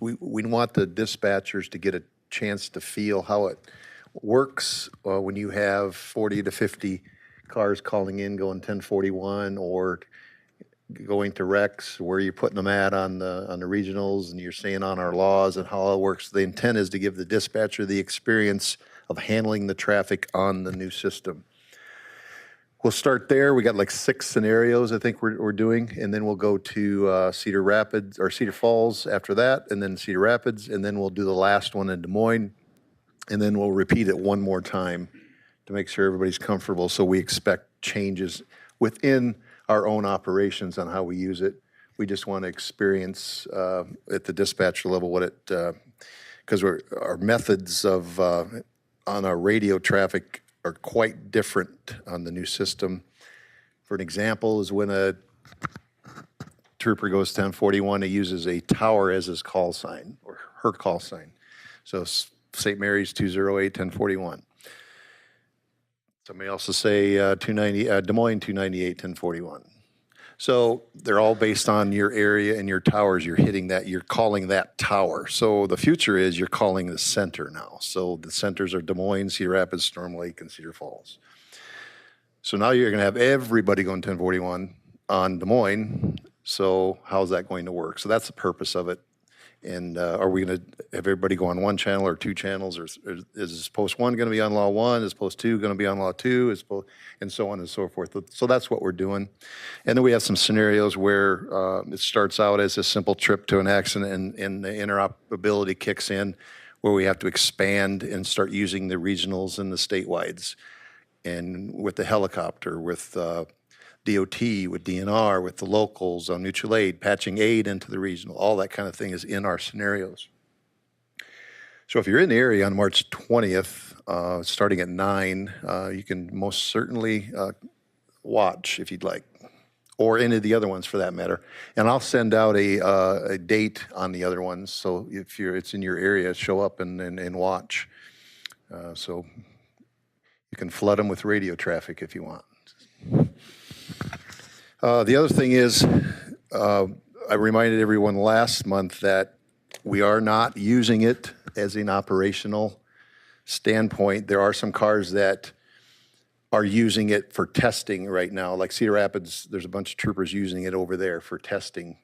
Speaker 1: we want the dispatchers to get a chance to feel how it works when you have 40 to 50 cars calling in going 1041 or going to Rex, where you're putting them at on the regionals, and you're staying on our laws and how it works. The intent is to give the dispatcher the experience of handling the traffic on the new system. We'll start there. We got like 6 scenarios I think we're doing, and then we'll go to Cedar Rapids or Cedar Falls after that, and then Cedar Rapids, and then we'll do the last one in Des Moines, and then we'll repeat it one more time to make sure everybody's comfortable. So we expect changes within our own operations on how we use it. We just want to experience at the dispatcher level what it, because our methods of on our radio traffic are quite different on the new system. For an example, is when a trooper goes 1041, he uses a tower as his call sign or her call sign. So St. Mary's 208 1041. Somebody else will say 290, Des Moines 298 1041. So they're all based on your area and your towers. You're hitting that, you're calling that tower. So the future is you're calling the center now. So the centers are Des Moines, Cedar Rapids, Storm Lake, and Cedar Falls. So now you're going to have everybody going 1041 on Des Moines. So how's that going to work? So that's the purpose of it. And are we going to have everybody go on one channel or two channels, or is post 1 going to be on law 1? Is post 2 going to be on law 2? And so on and so forth. So that's what we're doing. And then we have some scenarios where it starts out as a simple trip to an accident, and the interoperability kicks in, where we have to expand and start using the regionals and the statewides, and with the helicopter, with DOT, with DNR, with the locals on mutual aid, patching aid into the regional, all that kind of thing is in our scenarios. So if you're in the area on March 20th, starting at 9, you can most certainly watch if you'd like, or any of the other ones for that matter. And I'll send out a date on the other ones, so if it's in your area, show up and watch. So you can flood them with radio traffic if you want. The other thing is, I reminded everyone last month that we are not using it as an operational standpoint. There are some cars that are using it for testing right now. Like Cedar Rapids, there's a bunch of troopers using it over there for testing.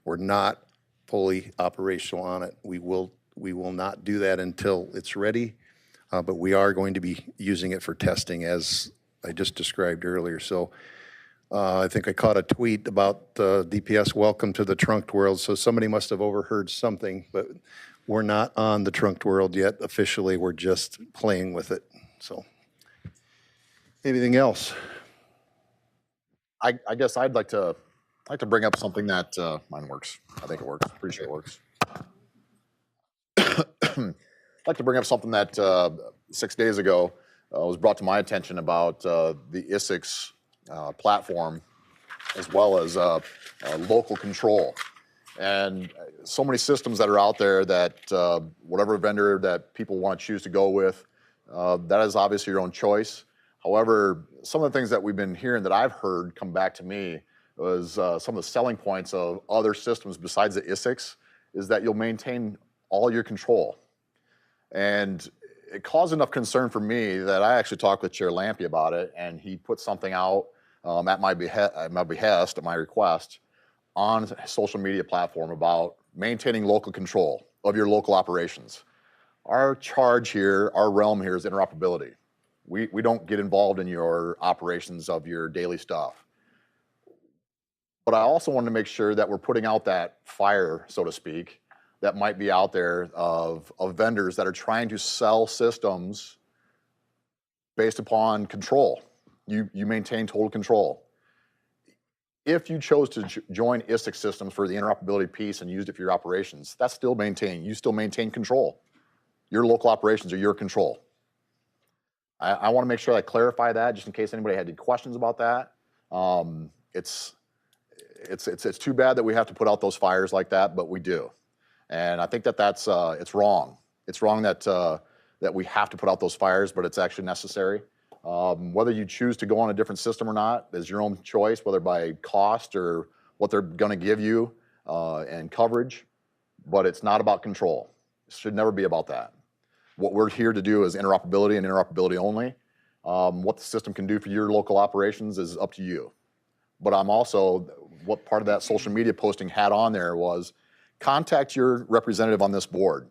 Speaker 1: We're not fully operational on it. We will not do that until it's ready, but we are going to be using it for testing, as I just described earlier. So I think I caught a tweet about DPS welcome to the trunked world, so somebody must have overheard something, but we're not on the trunked world yet officially. We're just playing with it. So anything else?
Speaker 13: I guess I'd like to bring up something that mine works. I think it works. Pretty sure it works. I'd like to bring up something that 6 days ago was brought to my attention about the Isicsb platform, as well as local control. And so many systems that are out there that whatever vendor that people want to choose to go with, that is obviously your own choice. However, some of the things that we've been hearing that I've heard come back to me was some of the selling points of other systems besides the Isicsb is that you'll maintain all your control. And it caused enough concern for me that I actually talked with Chair Lampe about it, and he put something out at my behest, at my request, on a social media platform about maintaining local control of your local operations. Our charge here, our realm here is interoperability. We don't get involved in your operations of your daily stuff. But I also want to make sure that we're putting out that fire, so to speak, that might be out there of vendors that are trying to sell systems based upon control. You maintain total control. If you chose to join Isicsb systems for the interoperability piece and used it for your operations, that's still maintained. You still maintain control. Your local operations are your control. I want to make sure I clarify that, just in case anybody had any questions about that. It's too bad that we have to put out those fires like that, but we do. And I think that that's it's wrong. It's wrong that we have to put out those fires, but it's actually necessary. Whether you choose to go on a different system or not is your own choice, whether by cost or what they're going to give you and coverage, but it's not about control. It should never be about that. What we're here to do is interoperability and interoperability only. What the system can do for your local operations is up to you. But I'm also, what part of that social media posting had on there was, contact your representative on this board.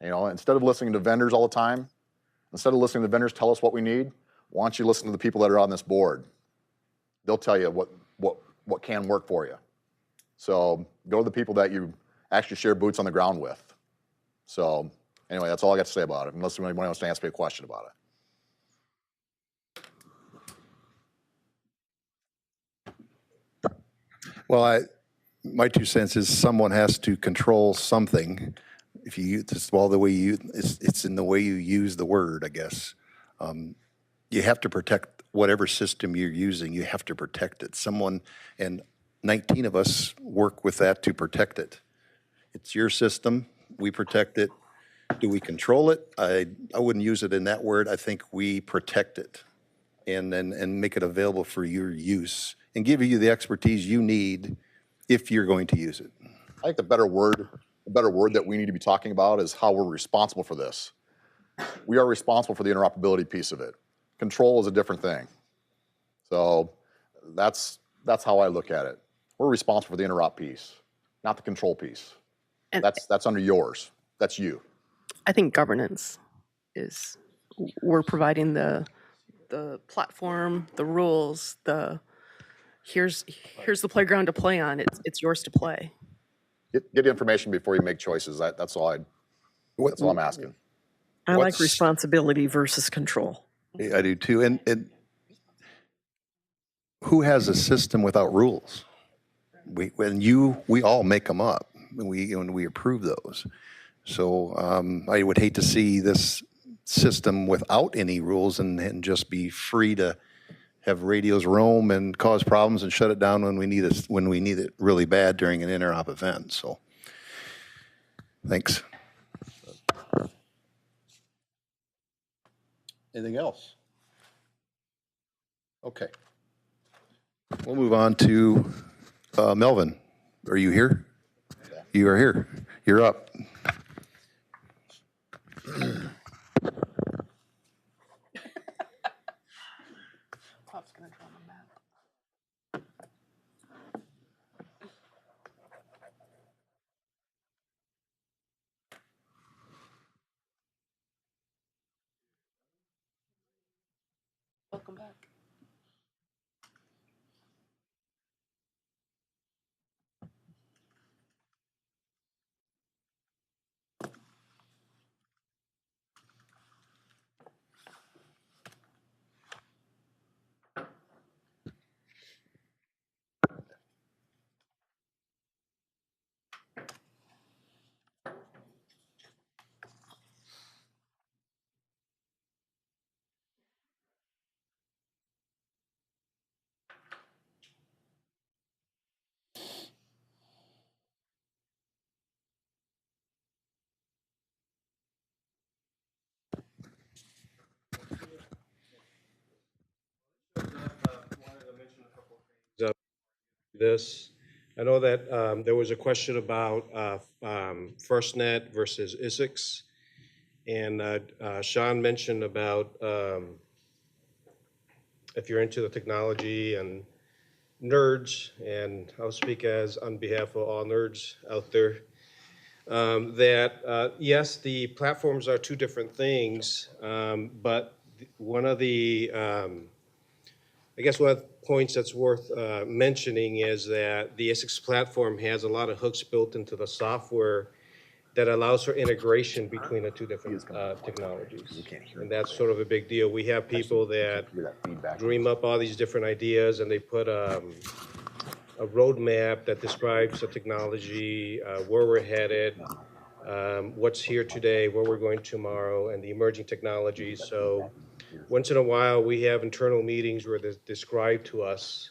Speaker 13: You know, instead of listening to vendors all the time, instead of listening to vendors tell us what we need, why don't you listen to the people that are on this board? They'll tell you what can work for you. So go to the people that you actually share boots on the ground with. So anyway, that's all I got to say about it, unless anybody wants to ask me a question about it.
Speaker 1: Well, my 2 cents is someone has to control something. If you, it's all the way it's in the way you use the word, I guess. You have to protect whatever system you're using. You have to protect it. And 19 of us work with that to protect it. It's your system. We protect it. Do we control it? I wouldn't use it in that word. I think we protect it and make it available for your use and give you the expertise you need if you're going to use it.
Speaker 13: I think the better word that we need to be talking about is how we're responsible for this. We are responsible for the interoperability piece of it. Control is a different thing. So that's how I look at it. We're responsible for the interop piece, not the control piece.
Speaker 7: And
Speaker 13: That's under yours. That's you.
Speaker 7: I think governance is, we're providing the platform, the rules, here's the playground to play on. It's yours to play.
Speaker 13: Get information before you make choices. That's all I'm asking.
Speaker 14: I like
Speaker 1: What's-
Speaker 14: responsibility versus control.
Speaker 1: I do too. And who has a system without rules? We all make them up when we approve those. So I would hate to see this system without any rules and just be free to have radios roam and cause problems and shut it down when we need it really bad during an interop event. So thanks. Anything else? Okay. We'll move on to Melvin. Are you here? You are here. You're up.
Speaker 7: Welcome back.
Speaker 15: This. I know that there was a question about FirstNet versus Isicsb, and Sean mentioned about if you're into the technology and nerds, and I'll speak as on behalf of all nerds out there, that yes, the platforms are two different things, but one of the I guess one of the points that's worth mentioning is that the Isicsb platform has a lot of hooks built into the software that allows for integration between the two different technologies. And that's sort of a big deal. We have people that dream up all these different ideas and they put a roadmap that describes the technology, where we're headed, what's here today, where we're going tomorrow, and the emerging technologies. So once in a while, we have internal meetings where they describe to us.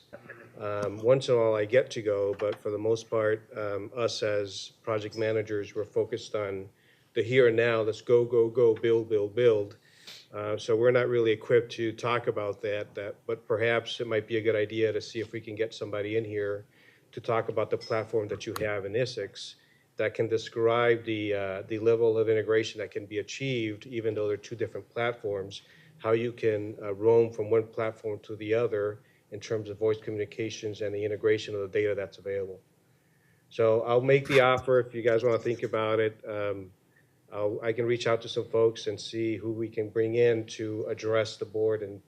Speaker 15: Once in a while, I get to go, but for the most part, us as project managers, we're focused on the here and now. Let's go, go, go, build, build, build. So we're not really equipped to talk about that, but perhaps it might be a good idea to see if we can get somebody in here to talk about the platform that you have in Isicsb that can describe the level of integration that can be achieved, even though they're two different platforms, how you can roam from one platform to the other in terms of voice communications and the integration of the data that's available. So I'll make the offer if you guys want to think about it. I can reach out to some folks and see who we can bring in to address the board, and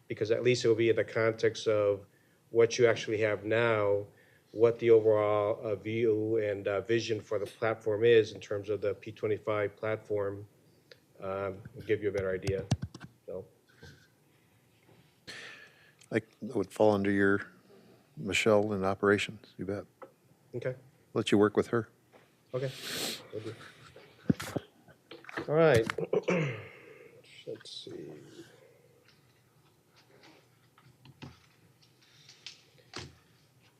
Speaker 15: because at least it will be in the context of what you actually have now, what the overall view and vision for the platform is in terms of the P25 platform. Will give you a better idea. So.
Speaker 1: That would fall under your Michelle in operations, you bet.
Speaker 15: Okay.
Speaker 1: Let you work with her.
Speaker 15: Okay. Will do. All right. Let's see.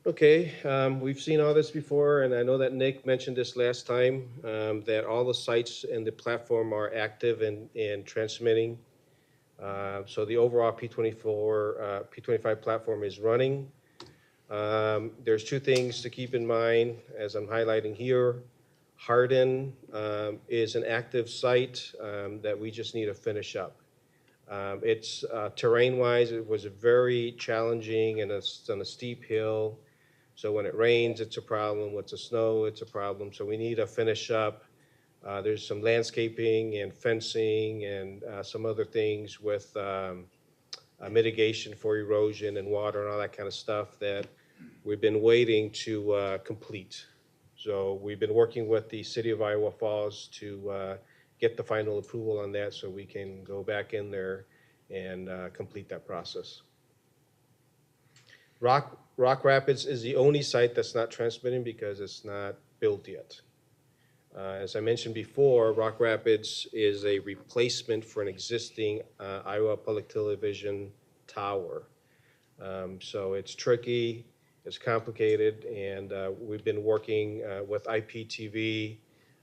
Speaker 15: Okay, we've seen all this before, and I know that Nick mentioned this last time, that all the sites in the platform are active and transmitting. So the overall P25 platform is running. There's two things to keep in mind as I'm highlighting here. Hardin is an active site that we just need to finish up. It's terrain-wise, it was very challenging and it's on a steep hill. So when it rains, it's a problem. With the snow, it's a problem. So we need to finish up. There's some landscaping and fencing and some other things with mitigation for erosion and water and all that kind of stuff that we've been waiting to complete. So we've been working with the City of Iowa Falls to get the final approval on that so we can go back in there and complete that process. Rock Rapids is the only site that's not transmitting because it's not built yet. As I mentioned before, Rock Rapids is a replacement for an existing Iowa Public Television tower. So it's tricky, it's complicated, and we've been working with IPTV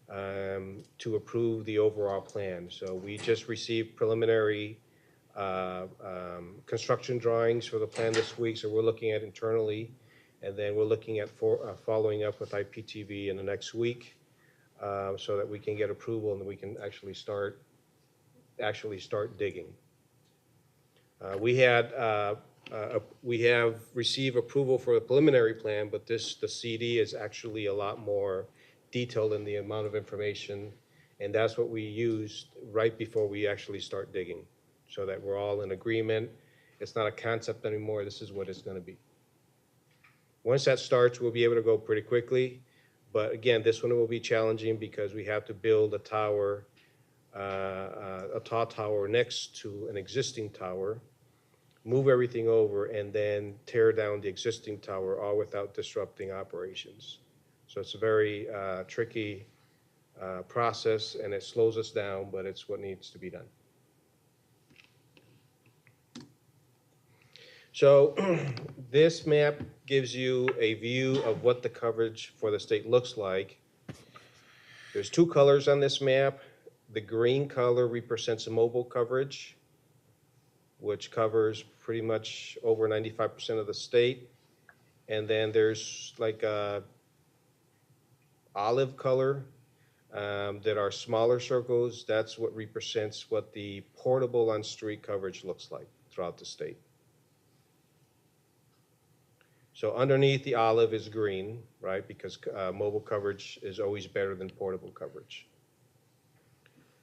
Speaker 15: to approve the overall plan. So we just received preliminary construction drawings for the plan this week, so we're looking at internally, and then we're looking at following up with IPTV in the next week so that we can get approval and we can actually start digging. We have received approval for the preliminary plan, but the CD is actually a lot more detailed in the amount of information, and that's what we used right before we actually start digging, so that we're all in agreement. It's not a concept anymore. This is what it's going to be. Once that starts, we'll be able to go pretty quickly. But again, this one will be challenging because we have to build a tower, a tall tower next to an existing tower, move everything over, and then tear down the existing tower, all without disrupting operations. So it's a very tricky process, and it slows us down, but it's what needs to be done. So this map gives you a view of what the coverage for the state looks like. There's two colors on this map. The green color represents mobile coverage, which covers pretty much over 95% of the state. And then there's like a olive color that are smaller circles. That's what represents what the portable on-street coverage looks like throughout the state. So underneath the olive is green, right? Because mobile coverage is always better than portable coverage.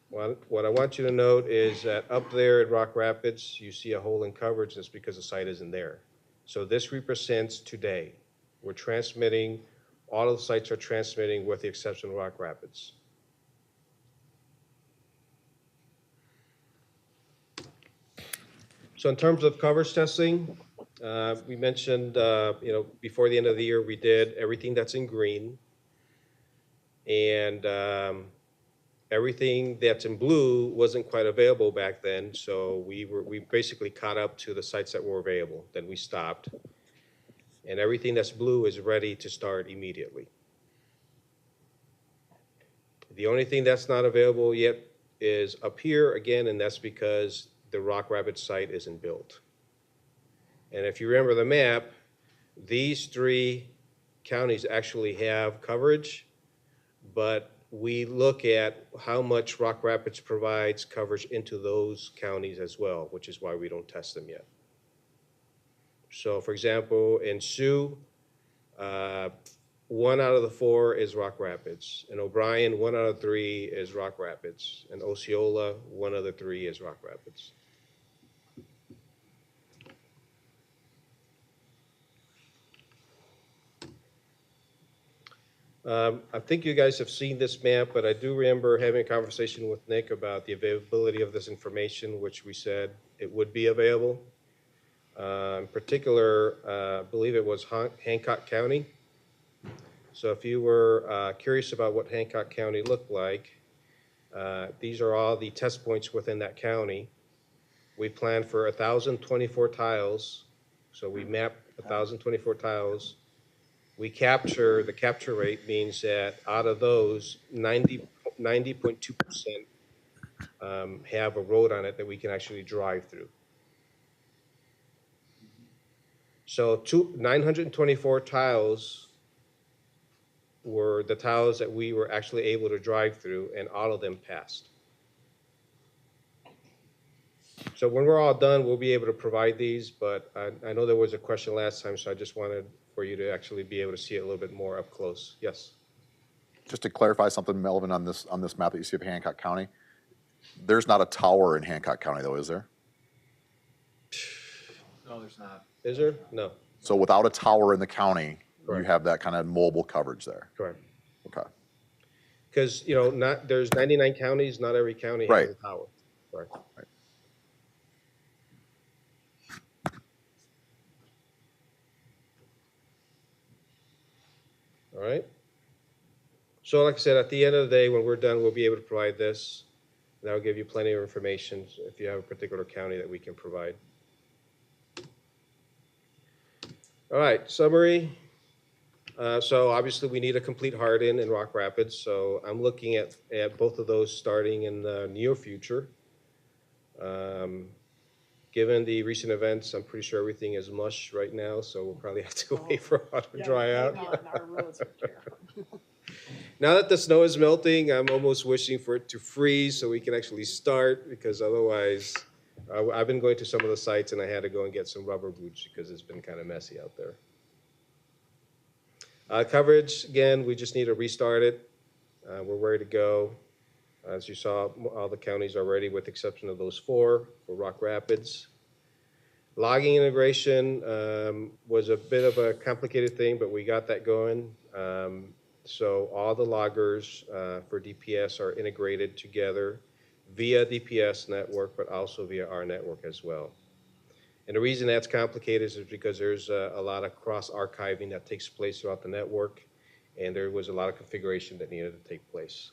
Speaker 15: What I want you to note is that up there at Rock Rapids, you see a hole in coverage. That's because the site isn't there. So this represents today. We're transmitting, all of the sites are transmitting with the exception of Rock Rapids. So in terms of coverage testing, we mentioned, before the end of the year, we did everything that's in green. And everything that's in blue wasn't quite available back then. So we basically caught up to the sites that were available. Then we stopped. And everything that's blue is ready to start immediately. The only thing that's not available yet is up here again, and that's because the Rock Rapids site isn't built. And if you remember the map, these three counties actually have coverage, but we look at how much Rock Rapids provides coverage into those counties as well, which is why we don't test them yet. So for example, in Sioux, 1 out of the 4 is Rock Rapids. In O'Brien, 1 out of 3 is Rock Rapids. In Osceola, 1 out of 3 is Rock Rapids. I think you guys have seen this map, but I do remember having a conversation with Nick about the availability of this information, which we said it would be available. In particular, I believe it was Hancock County. So if you were curious about what Hancock County looked like, these are all the test points within that county. We planned for 1,024 tiles. So we mapped 1,024 tiles. The capture rate means that out of those, 90.2% have a road on it that we can actually drive through. So 924 tiles were the tiles that we were actually able to drive through, and all of them passed. So when we're all done, we'll be able to provide these, but I know there was a question last time, so I just wanted for you to actually be able to see it a little bit more up close. Yes?
Speaker 13: Just to clarify something, Melvin, on this map that you see of Hancock County, there's not a tower in Hancock County, though, is there?
Speaker 10: No, there's not.
Speaker 15: Is there? No.
Speaker 13: So without a tower in the county, you
Speaker 15: Correct.
Speaker 13: have that kind of mobile coverage there.
Speaker 15: Correct.
Speaker 13: Okay.
Speaker 15: Because, there's 99 counties, not every county
Speaker 13: Right.
Speaker 15: has a tower. Right. All right. So like I said, at the end of the day, when we're done, we'll be able to provide this. That'll give you plenty of information if you have a particular county that we can provide. All right, summary. So obviously we need a complete harden in Rock Rapids. So I'm looking at both of those starting in the near future. Given the recent events, I'm pretty sure everything is mush right now, so we'll probably have to wait for it to dry out. Now that the snow is melting, I'm almost wishing for it to freeze so we can actually start, because otherwise, I've been going to some of the sites and I had to go and get some rubber boots because it's been kind of messy out there. Coverage, again, we just need to restart it. We're ready to go. As you saw, all the counties are ready with the exception of those 4 for Rock Rapids. Logging integration was a bit of a complicated thing, but we got that going. So all the loggers for DPS are integrated together via DPS network, but also via our network as well. And the reason that's complicated is because there's a lot of cross-archiving that takes place throughout the network, and there was a lot of configuration that needed to take place.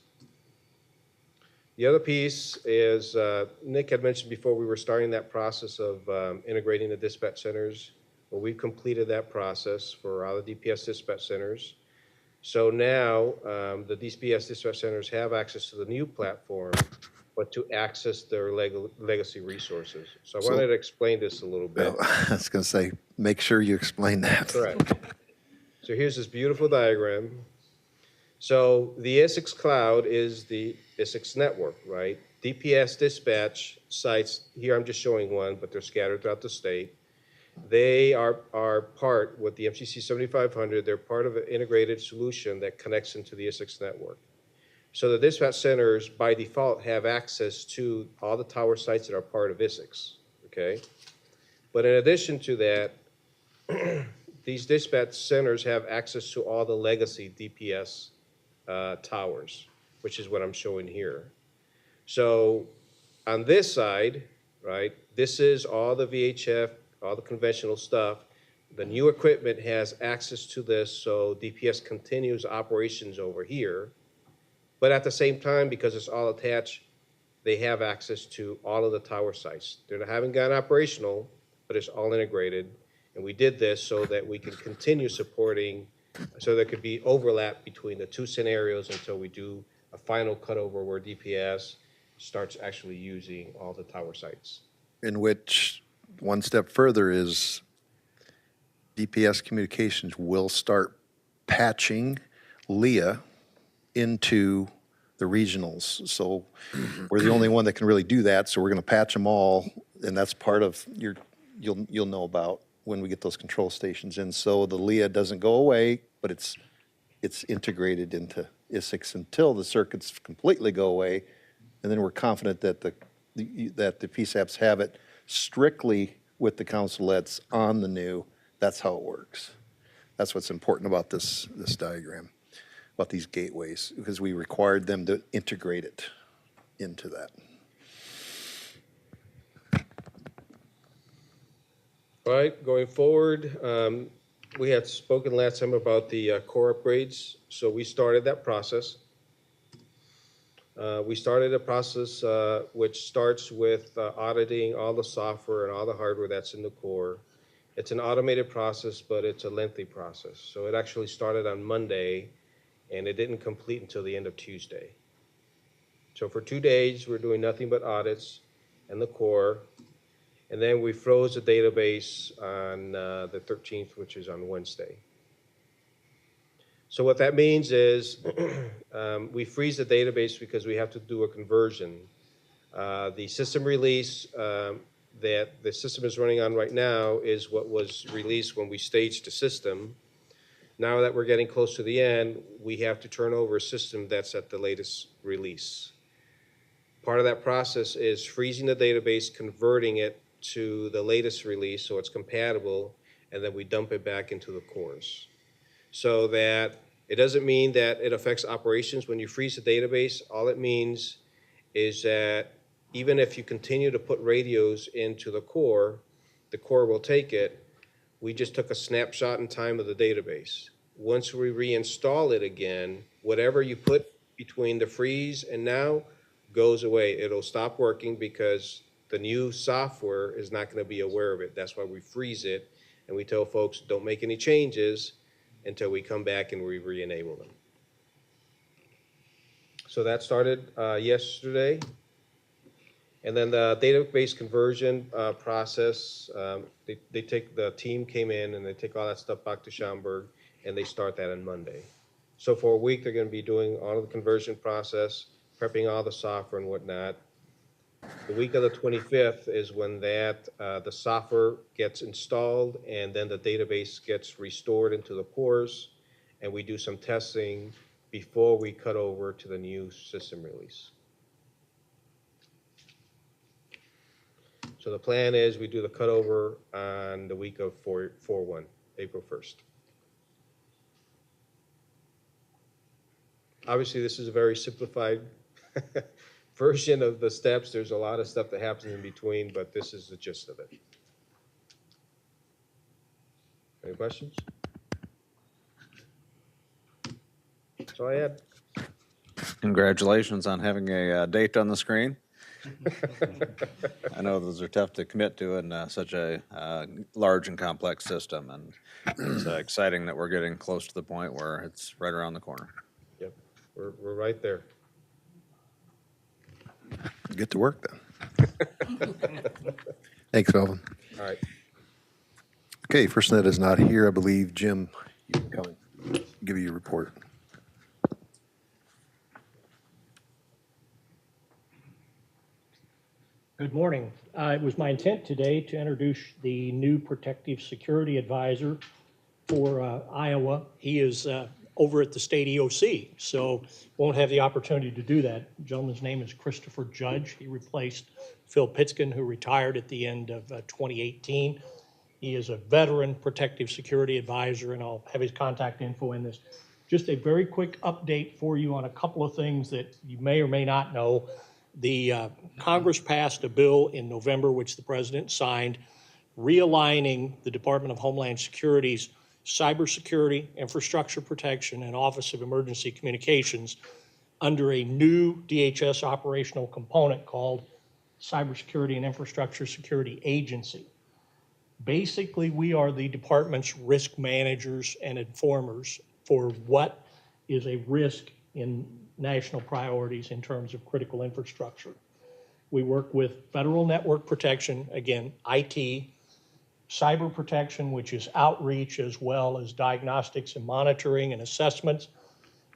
Speaker 15: The other piece is, Nick had mentioned before we were starting that process of integrating the dispatch centers. Well, we've completed that process for all the DPS dispatch centers. So now the DPS dispatch centers have access to the new platform, but to access their legacy resources. So I wanted to explain this a little bit.
Speaker 1: I was going to say, make sure you explain that.
Speaker 15: Correct. So here's this beautiful diagram. So the Isicsb cloud is the Isicsb network, right? DPS dispatch sites, here I'm just showing one, but they're scattered throughout the state. They are part, with the MCC 7500, they're part of an integrated solution that connects into the Isicsb network. So the dispatch centers, by default, have access to all the tower sites that are part of Isicsb, okay? But in addition to that, these dispatch centers have access to all the legacy DPS towers, which is what I'm showing here. So on this side, right, this is all the VHF, all the conventional stuff. The new equipment has access to this, so DPS continues operations over here. But at the same time, because it's all attached, they have access to all of the tower sites. They haven't gotten operational, but it's all integrated. And we did this so that we can continue supporting, so there could be overlap between the 2 scenarios until we do a final cutover where DPS starts actually using all the tower sites.
Speaker 1: In which, one step further is DPS Communications will start patching LEA into the regionals. So we're the only one that can really do that, so we're going to patch them all, and that's part of you'll know about when we get those control stations in. So the LEA doesn't go away, but it's integrated into Isicsb until the circuits completely go away, and then we're confident that the PSAPs have it strictly with the councilets on the new. That's how it works. That's what's important about this diagram, about these gateways, because we required them to integrate it into that.
Speaker 15: All right, going forward, we had spoken last time about the core upgrades, so we started that process. We started a process which starts with auditing all the software and all the hardware that's in the core. It's an automated process, but it's a lengthy process. So it actually started on Monday, and it didn't complete until the end of Tuesday. So for 2 days, we're doing nothing but audits and the core. And then we froze the database on the 13th, which is on Wednesday. So what that means is we freeze the database because we have to do a conversion. The system release that the system is running on right now is what was released when we staged the system. Now that we're getting close to the end, we have to turn over a system that's at the latest release. Part of that process is freezing the database, converting it to the latest release so it's compatible, and then we dump it back into the cores. So that it doesn't mean that it affects operations. When you freeze the database, all it means is that even if you continue to put radios into the core will take it. We just took a snapshot in time of the database. Once we reinstall it again, whatever you put between the freeze and now goes away. It'll stop working because the new software is not going to be aware of it. That's why we freeze it, and we tell folks don't make any changes until we come back and we re-enable them. So that started yesterday. And then the database conversion process, the team came in and they take all that stuff back to Schaumburg, and they start that on Monday. So for a week, they're going to be doing all of the conversion process, prepping all the software and whatnot. The week of the 25th is when the software gets installed, and then the database gets restored into the cores, and we do some testing before we cut over to the new system release. So the plan is we do the cutover on the week of 4/1, April 1st. Obviously, this is a very simplified version of the steps. There's a lot of stuff that happens in between, but this is the gist of it. Any questions? That's all I had.
Speaker 9: Congratulations on having a date on the screen. I know those are tough to commit to in such a large and complex system, and it's exciting that we're getting close to the point where it's right around the corner.
Speaker 15: Yep, we're right there.
Speaker 1: Get to work then. Thanks, Melvin.
Speaker 15: All right.
Speaker 1: Okay, FirstNet is not here. I believe, Jim, you can come and give you your report.
Speaker 11: Good morning. It was my intent today to introduce the new Protective Security Advisor for Iowa. He is over at the state EOC, so won't have the opportunity to do that. The gentleman's name is Christopher Judge. He replaced Phil Pitskin, who retired at the end of 2018. He is a veteran Protective Security Advisor, and I'll have his contact info in this. Just a very quick update for you on a couple of things that you may or may not know. The Congress passed a bill in November, which the president signed, realigning the Department of Homeland Security's cybersecurity, infrastructure protection, and Office of Emergency Communications under a new DHS operational component called Cybersecurity and Infrastructure Security Agency. Basically, we are the department's risk managers and informers for what is a risk in national priorities in terms of critical infrastructure. We work with federal network protection, again, IT, cyber protection, which is outreach, as well as diagnostics and monitoring and assessments,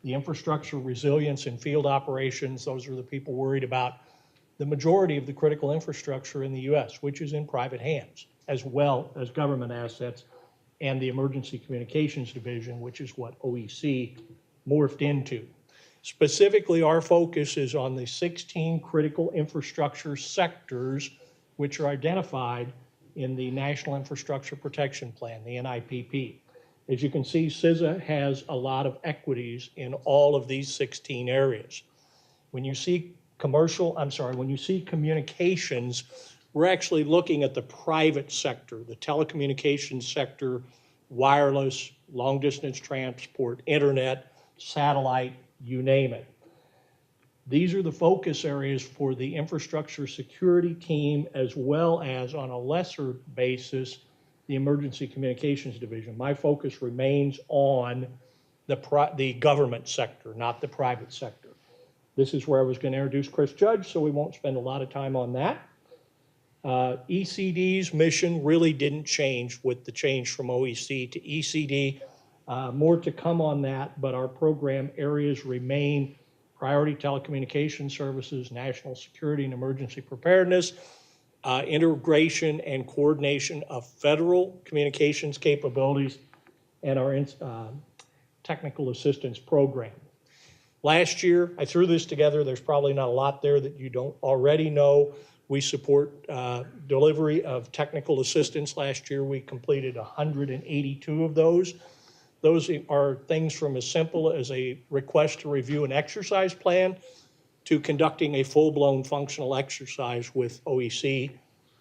Speaker 11: the infrastructure resilience and field operations. Those are the people worried about the majority of the critical infrastructure in the U.S., which is in private hands, as well as government assets, and the Emergency Communications Division, which is what OEC morphed into. Specifically, our focus is on the 16 critical infrastructure sectors which are identified in the National Infrastructure Protection Plan, the NIPP. As you can see, CISA has a lot of equities in all of these 16 areas. When you see communications, we're actually looking at the private sector, the telecommunications sector, wireless, long-distance transport, internet, satellite, you name it. These are the focus areas for the infrastructure security team, as well as, on a lesser basis, the Emergency Communications Division. My focus remains on the government sector, not the private sector. This is where I was going to introduce Chris Judge, so we won't spend a lot of time on that. ECD's mission really didn't change with the change from OEC to ECD. More to come on that, but our program areas remain priority telecommunication services, national security and emergency preparedness,
Speaker 16: integration and coordination of federal communications capabilities and our technical assistance program. Last year, I threw this together. There's probably not a lot there that you don't already know. We support delivery of technical assistance. Last year, we completed 182 of those. Those are things from as simple as a request to review an exercise plan to conducting a full-blown functional exercise with OEC,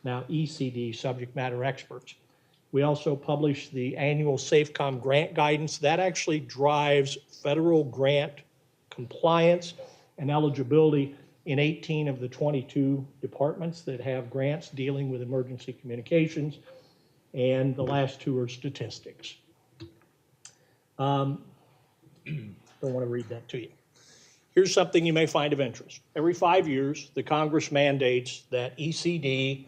Speaker 16: now ECD, subject matter experts. We also publish the annual SAFECOM grant guidance. That actually drives federal grant compliance and eligibility in 18 of the 22 departments that have grants dealing with emergency communications, and the last two are statistics. Don't want to read that to you. Here's something you may find of interest. Every 5 years, the Congress mandates that ECD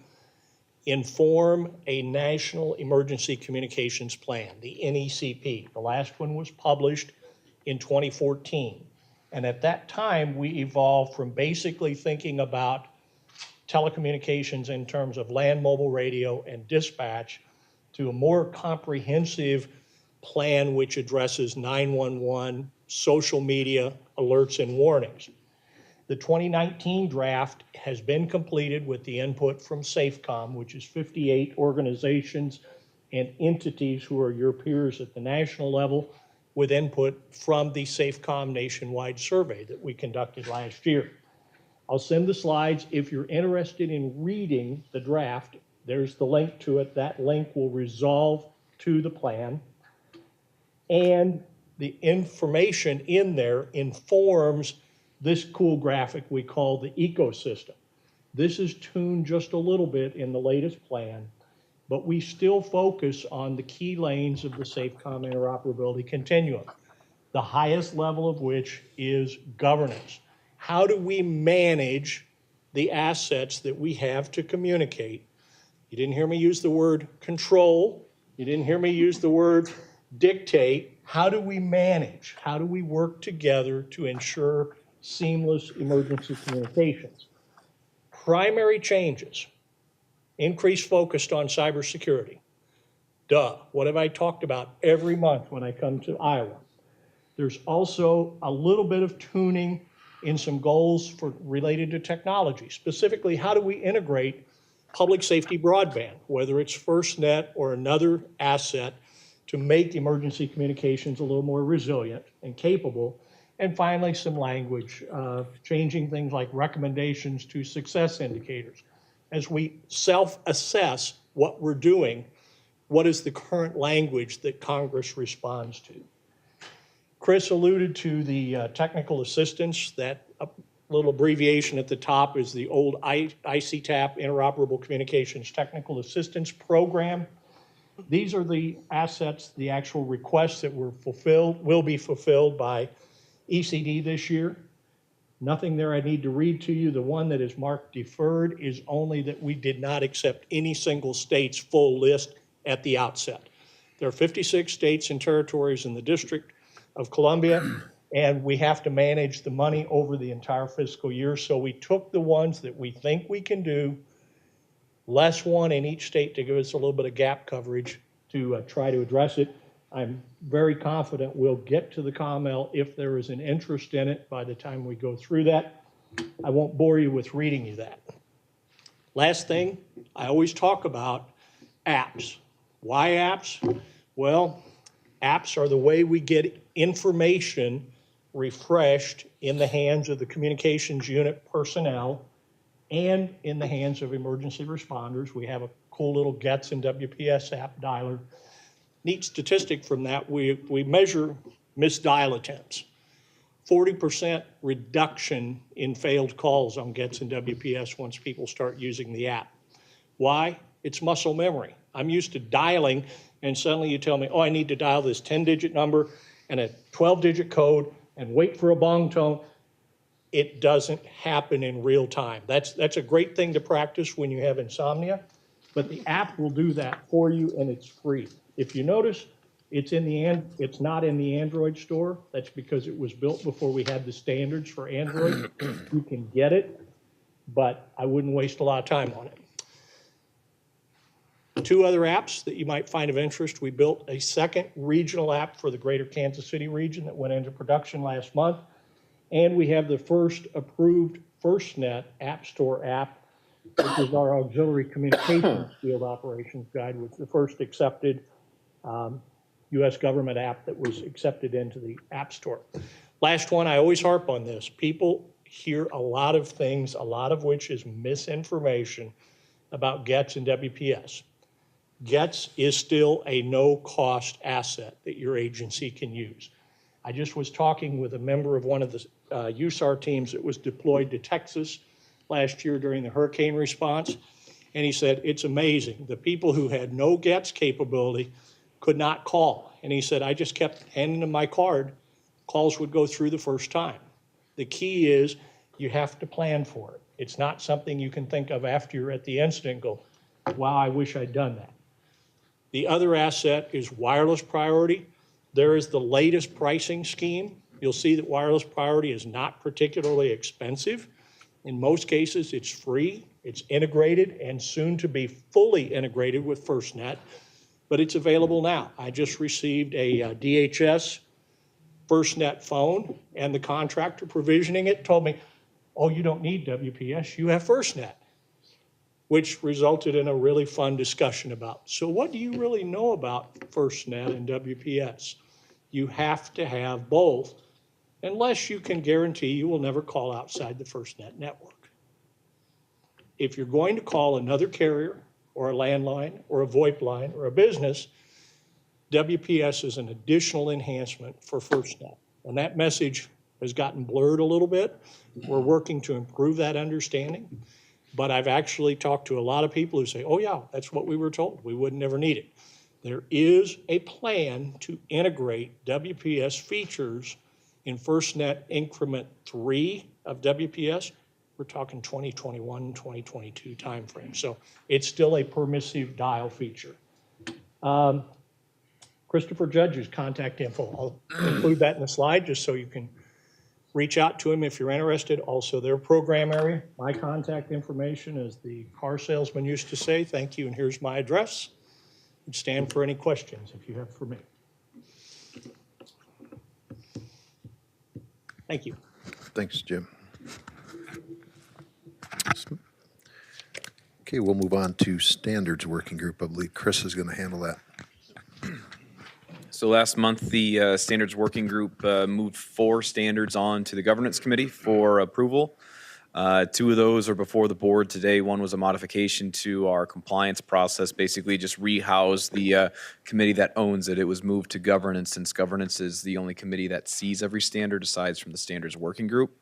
Speaker 16: inform a National Emergency Communications Plan, the NECP. The last one was published in 2014. And at that time, we evolved from basically thinking about telecommunications in terms of land mobile radio and dispatch to a more comprehensive plan which addresses 911, social media, alerts, and warnings. The 2019 draft has been completed with the input from SAFECOM, which is 58 organizations and entities who are your peers at the national level, with input from the SAFECOM nationwide survey that we conducted last year. I'll send the slides. If you're interested in reading the draft, there's the link to it. That link will resolve to the plan. And the information in there informs this cool graphic we call the ecosystem. This is tuned just a little bit in the latest plan, but we still focus on the key lanes of the SAFECOM interoperability continuum, the highest level of which is governance. How do we manage the assets that we have to communicate? You didn't hear me use the word control. You didn't hear me use the word dictate. How do we manage? How do we work together to ensure seamless emergency communications? Primary changes: increased focus on cybersecurity. Duh, what have I talked about every month when I come to Iowa? There's also a little bit of tuning in some goals related to technology. Specifically, how do we integrate public safety broadband, whether it's FirstNet or another asset, to make emergency communications a little more resilient and capable. And finally, some language, changing things like recommendations to success indicators. As we self-assess what we're doing, what is the current language that Congress responds to? Chris alluded to the technical assistance. That little abbreviation at the top is the old ICTAP, Interoperable Communications Technical Assistance Program. These are the assets, the actual requests that were fulfilled, will be fulfilled by ECD this year. Nothing there I need to read to you. The one that is marked deferred is only that we did not accept any single state's full list at the outset. There are 56 states and territories in the District of Columbia, and we have to manage the money over the entire fiscal year. So we took the ones that we think we can do, less one in each state to give us a little bit of gap coverage to try to address it. I'm very confident we'll get to the COML if there is an interest in it by the time we go through that. I won't bore you with reading you that. Last thing, I always talk about apps. Why apps? Well, apps are the way we get information refreshed in the hands of the communications unit personnel and in the hands of emergency responders. We have a cool little GETS and WPS app dialer. Neat statistic from that, we measure missed dial attempts. 40% reduction in failed calls on GETS and WPS once people start using the app. Why? It's muscle memory. I'm used to dialing, and suddenly you tell me, oh, I need to dial this 10-digit number and a 12-digit code and wait for a bong tone. It doesn't happen in real time. That's a great thing to practice when you have insomnia, but the app will do that for you, and it's free. If you notice, it's not in the Android store. That's because it was built before we had the standards for Android. You can get it, but I wouldn't waste a lot of time on it. 2 other apps that you might find of interest. We built a second regional app for the greater Kansas City region that went into production last month. And we have the first approved FirstNet App Store app, which is our auxiliary communications field operations guide, which is the first accepted U.S. government app that was accepted into the App Store. Last one, I always harp on this. People hear a lot of things, a lot of which is misinformation about GETS and WPS. GETS is still a no-cost asset that your agency can use. I just was talking with a member of one of the USAR teams that was deployed to Texas last year during the hurricane response, and he said, it's amazing. The people who had no GETS capability could not call. And he said, I just kept handing them my card. Calls would go through the first time. The key is you have to plan for it. It's not something you can think of after you're at the incident and go, wow, I wish I'd done that. The other asset is wireless priority. There is the latest pricing scheme. You'll see that wireless priority is not particularly expensive. In most cases, it's free, it's integrated, and soon to be fully integrated with FirstNet, but it's available now. I just received a DHS FirstNet phone, and the contractor provisioning it told me, oh, you don't need WPS, you have FirstNet, which resulted in a really fun discussion about, so what do you really know about FirstNet and WPS? You have to have both, unless you can guarantee you will never call outside the FirstNet network. If you're going to call another carrier or a landline or a VoIP line or a business, WPS is an additional enhancement for FirstNet. And that message has gotten blurred a little bit. We're working to improve that understanding. But I've actually talked to a lot of people who say, oh yeah, that's what we were told. We would never need it. There is a plan to integrate WPS features in FirstNet increment 3 of WPS. We're talking 2021, 2022 timeframe. So it's still a permissive dial feature. Christopher Judge's contact info. I'll include that in the slide just so you can reach out to him if you're interested. Also their program area. My contact information, as the car salesman used to say, thank you, and here's my address. And stand for any questions if you have for me. Thank you.
Speaker 1: Thanks, Jim. Okay, we'll move on to Standards Working Group. I believe Chris is going to handle that.
Speaker 10: So last month, the Standards Working Group moved 4 standards on to the Governance Committee for approval. 2 of those are before the board today. One was a modification to our compliance process, basically just rehouse the committee that owns it. It was moved to governance, since governance is the only committee that sees every standard aside from the Standards Working Group.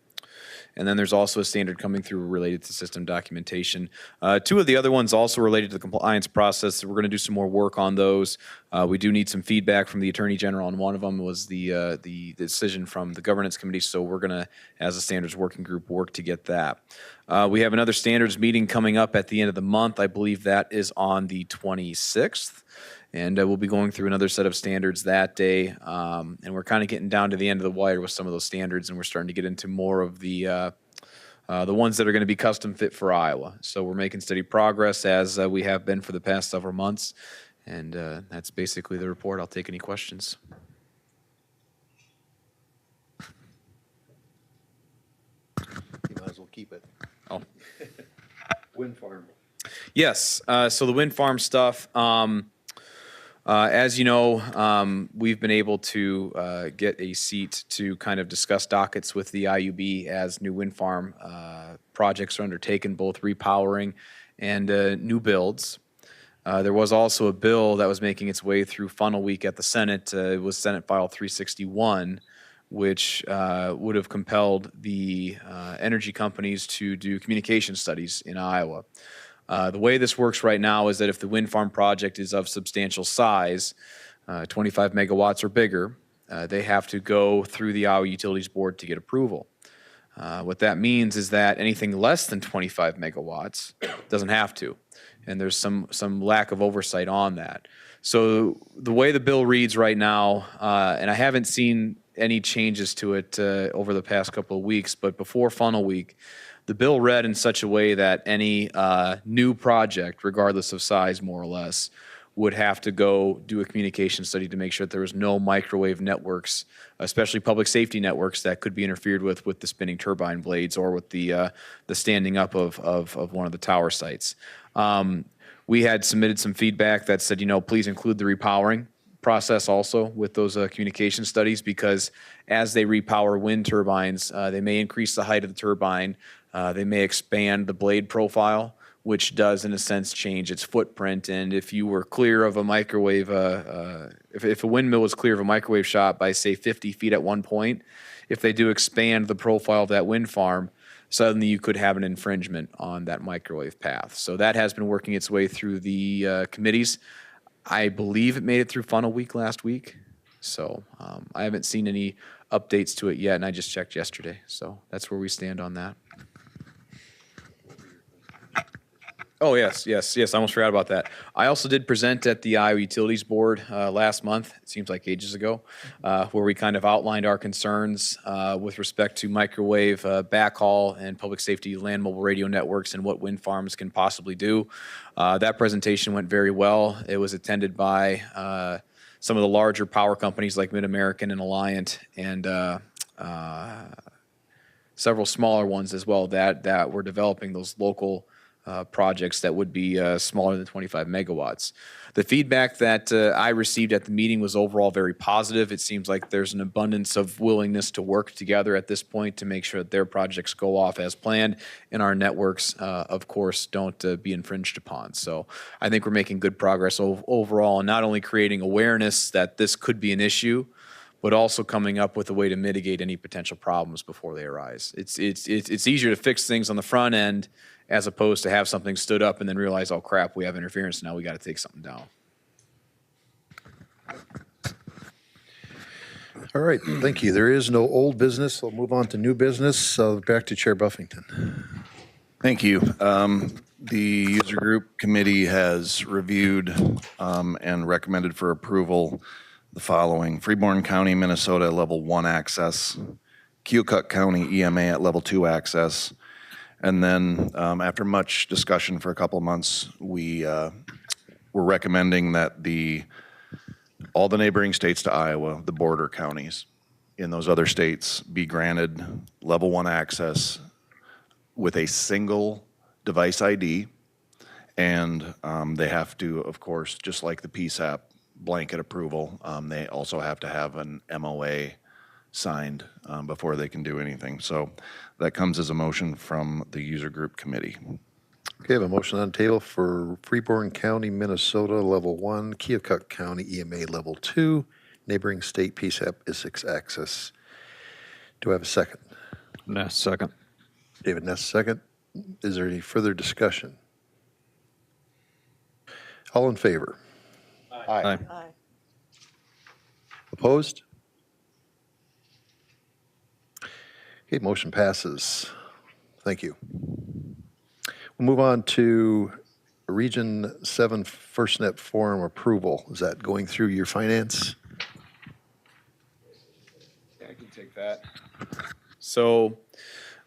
Speaker 10: And then there's also a standard coming through related to system documentation. 2 of the other ones also related to the compliance process. So we're going to do some more work on those. We do need some feedback from the Attorney General, and one of them was the decision from the Governance Committee. So we're going to, as a Standards Working Group, work to get that. We have another standards meeting coming up at the end of the month. I believe that is on the 26th. And we'll be going through another set of standards that day. And we're kind of getting down to the end of the wire with some of those standards, and we're starting to get into more of the ones that are going to be custom fit for Iowa. So we're making steady progress, as we have been for the past several months. And that's basically the report. I'll take any questions.
Speaker 1: You might as well keep it.
Speaker 10: Oh.
Speaker 1: Wind farm.
Speaker 10: Yes. So the wind farm stuff. As you know, we've been able to get a seat to kind of discuss dockets with the IUB as new wind farm projects are undertaken, both repowering and new builds. There was also a bill that was making its way through funnel week at the Senate. It was Senate File 361, which would have compelled the energy companies to do communication studies in Iowa. The way this works right now is that if the wind farm project is of substantial size, 25 megawatts or bigger, they have to go through the Iowa Utilities Board to get approval. What that means is that anything less than 25 megawatts doesn't have to, and there's some lack of oversight on that. So the way the bill reads right now, and I haven't seen any changes to it over the past couple of weeks, but before funnel week, The bill read in such a way that any new project, regardless of size more or less, would have to go do a communication study to make sure that there was no microwave networks, especially public safety networks, that could be interfered with the spinning turbine blades or with the standing up of one of the tower sites. We had submitted some feedback that said, please include the repowering process also with those communication studies, because as they repower wind turbines, they may increase the height of the turbine, they may expand the blade profile, which does in a sense change its footprint. And if you were clear of a microwave, if a windmill was clear of a microwave shot by say 50 feet at one point, if they do expand the profile of that wind farm, suddenly you could have an infringement on that microwave path. So that has been working its way through the committees. I believe it made it through funnel week last week. So I haven't seen any updates to it yet, and I just checked yesterday. So that's where we stand on that. Oh, yes. I almost forgot about that. I also did present at the Iowa Utilities Board last month, it seems like ages ago, where we kind of outlined our concerns with respect to microwave backhaul and public safety land mobile radio networks and what wind farms can possibly do. That presentation went very well. It was attended by some of the larger power companies like Mid-American and Alliant, and several smaller ones as well that were developing those local projects that would be smaller than 25 megawatts. The feedback that I received at the meeting was overall very positive. It seems like there's an abundance of willingness to work together at this point to make sure that their projects go off as planned and our networks, of course, don't be infringed upon. So I think we're making good progress overall, and not only creating awareness that this could be an issue, but also coming up with a way to mitigate any potential problems before they arise. It's easier to fix things on the front end as opposed to have something stood up and then realize, oh crap, we have interference, now we got to take something down.
Speaker 1: All right, thank you. There is no old business, so we'll move on to new business. So back to Chair Buffington.
Speaker 17: Thank you. The user group committee has reviewed and recommended for approval the following: Freeborn County, Minnesota, level 1 access, Keokuk County EMA at level 2 access, and then after much discussion for a couple of months, we're recommending that all the neighboring states to Iowa, the border counties in those other states, be granted level 1 access with a single device ID, and they have to, of course, just like the PSAP blanket approval, they also have to have an MOA signed before they can do anything. So that comes as a motion from the user group committee.
Speaker 1: Okay, I have a motion on the table for Freeborn County, Minnesota, level 1, Keokuk County EMA level 2, neighboring state PSAP Isicsb access. Do I have a second?
Speaker 9: Ness, second.
Speaker 1: David Ness, second. Is there any further discussion? All in favor?
Speaker 13: Aye.
Speaker 4: Aye.
Speaker 1: Opposed? Okay, motion passes. Thank you. We'll move on to Region 7 FirstNet Forum approval. Is that going through your finance?
Speaker 10: Yeah, I can take that. So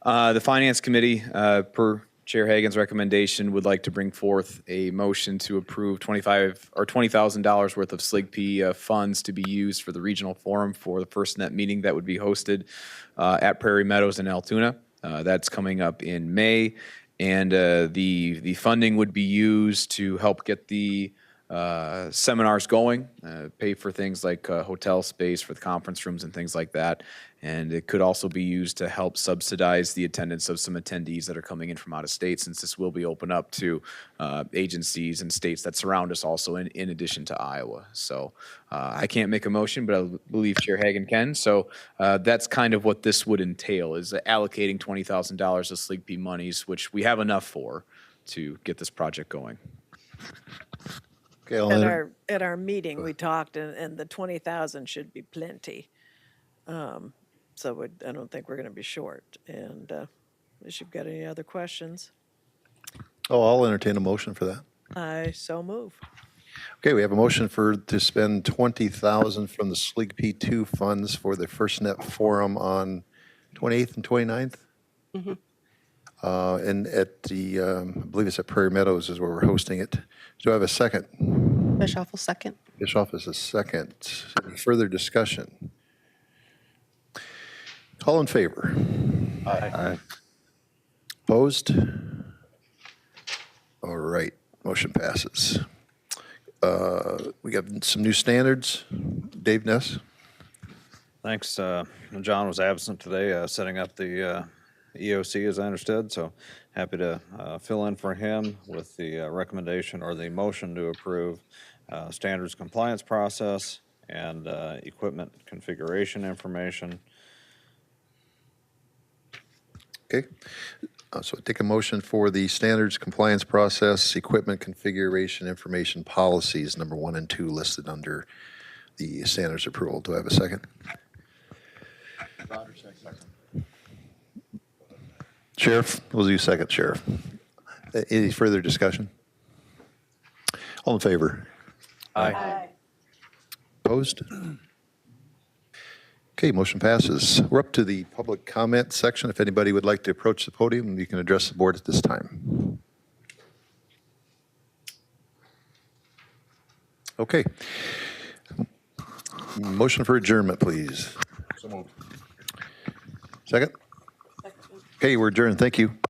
Speaker 10: the Finance Committee, per Chair Hagan's recommendation, would like to bring forth a motion to approve $20,000 worth of SLIGP funds to be used for the regional forum for the FirstNet meeting that would be hosted at Prairie Meadows in Altoona. That's coming up in May, and the funding would be used to help get the seminars going, pay for things like hotel space for the conference rooms and things like that. And it could also be used to help subsidize the attendance of some attendees that are coming in from out of state, since this will be open up to agencies and states that surround us also in addition to Iowa. So I can't make a motion, but I believe Chair Hagan can. So that's kind of what this would entail, is allocating $20,000 of SLIGP monies, which we have enough for, to get this project going.
Speaker 1: Okay,
Speaker 4: At our meeting, we talked, and the 20,000 should be plenty. So I don't think we're going to be short. And unless you've got any other questions,
Speaker 1: I'll entertain a motion for that.
Speaker 4: I so move.
Speaker 1: Okay, we have a motion to spend $20,000 from the SLIGP 2 funds for the FirstNet Forum on 28th and 29th.
Speaker 7: Mm-hmm.
Speaker 1: And at the, I believe it's at Prairie Meadows is where we're hosting it. Do I have a second?
Speaker 7: Bischoff will second.
Speaker 1: Bischoff is a second. Any further discussion? All in favor?
Speaker 8: Aye.
Speaker 1: Opposed? All right, motion passes. We got some new standards. Dave Ness?
Speaker 9: Thanks. John was absent today, setting up the EOC, as I understood, so happy to fill in for him with the recommendation or the motion to approve standards compliance process and equipment configuration information.
Speaker 1: Okay. So take a motion for the standards compliance process, equipment configuration information policies, number 1 and 2 listed under the standards approval. Do I have a second? Sheriff, we'll do second, Sheriff. Any further discussion? All in favor?
Speaker 9: Aye.
Speaker 1: Opposed? Okay, motion passes. We're up to the public comment section. If anybody would like to approach the podium, you can address the board at this time. Okay. Motion for adjournment, please. Second? Okay, we're adjourned. Thank you.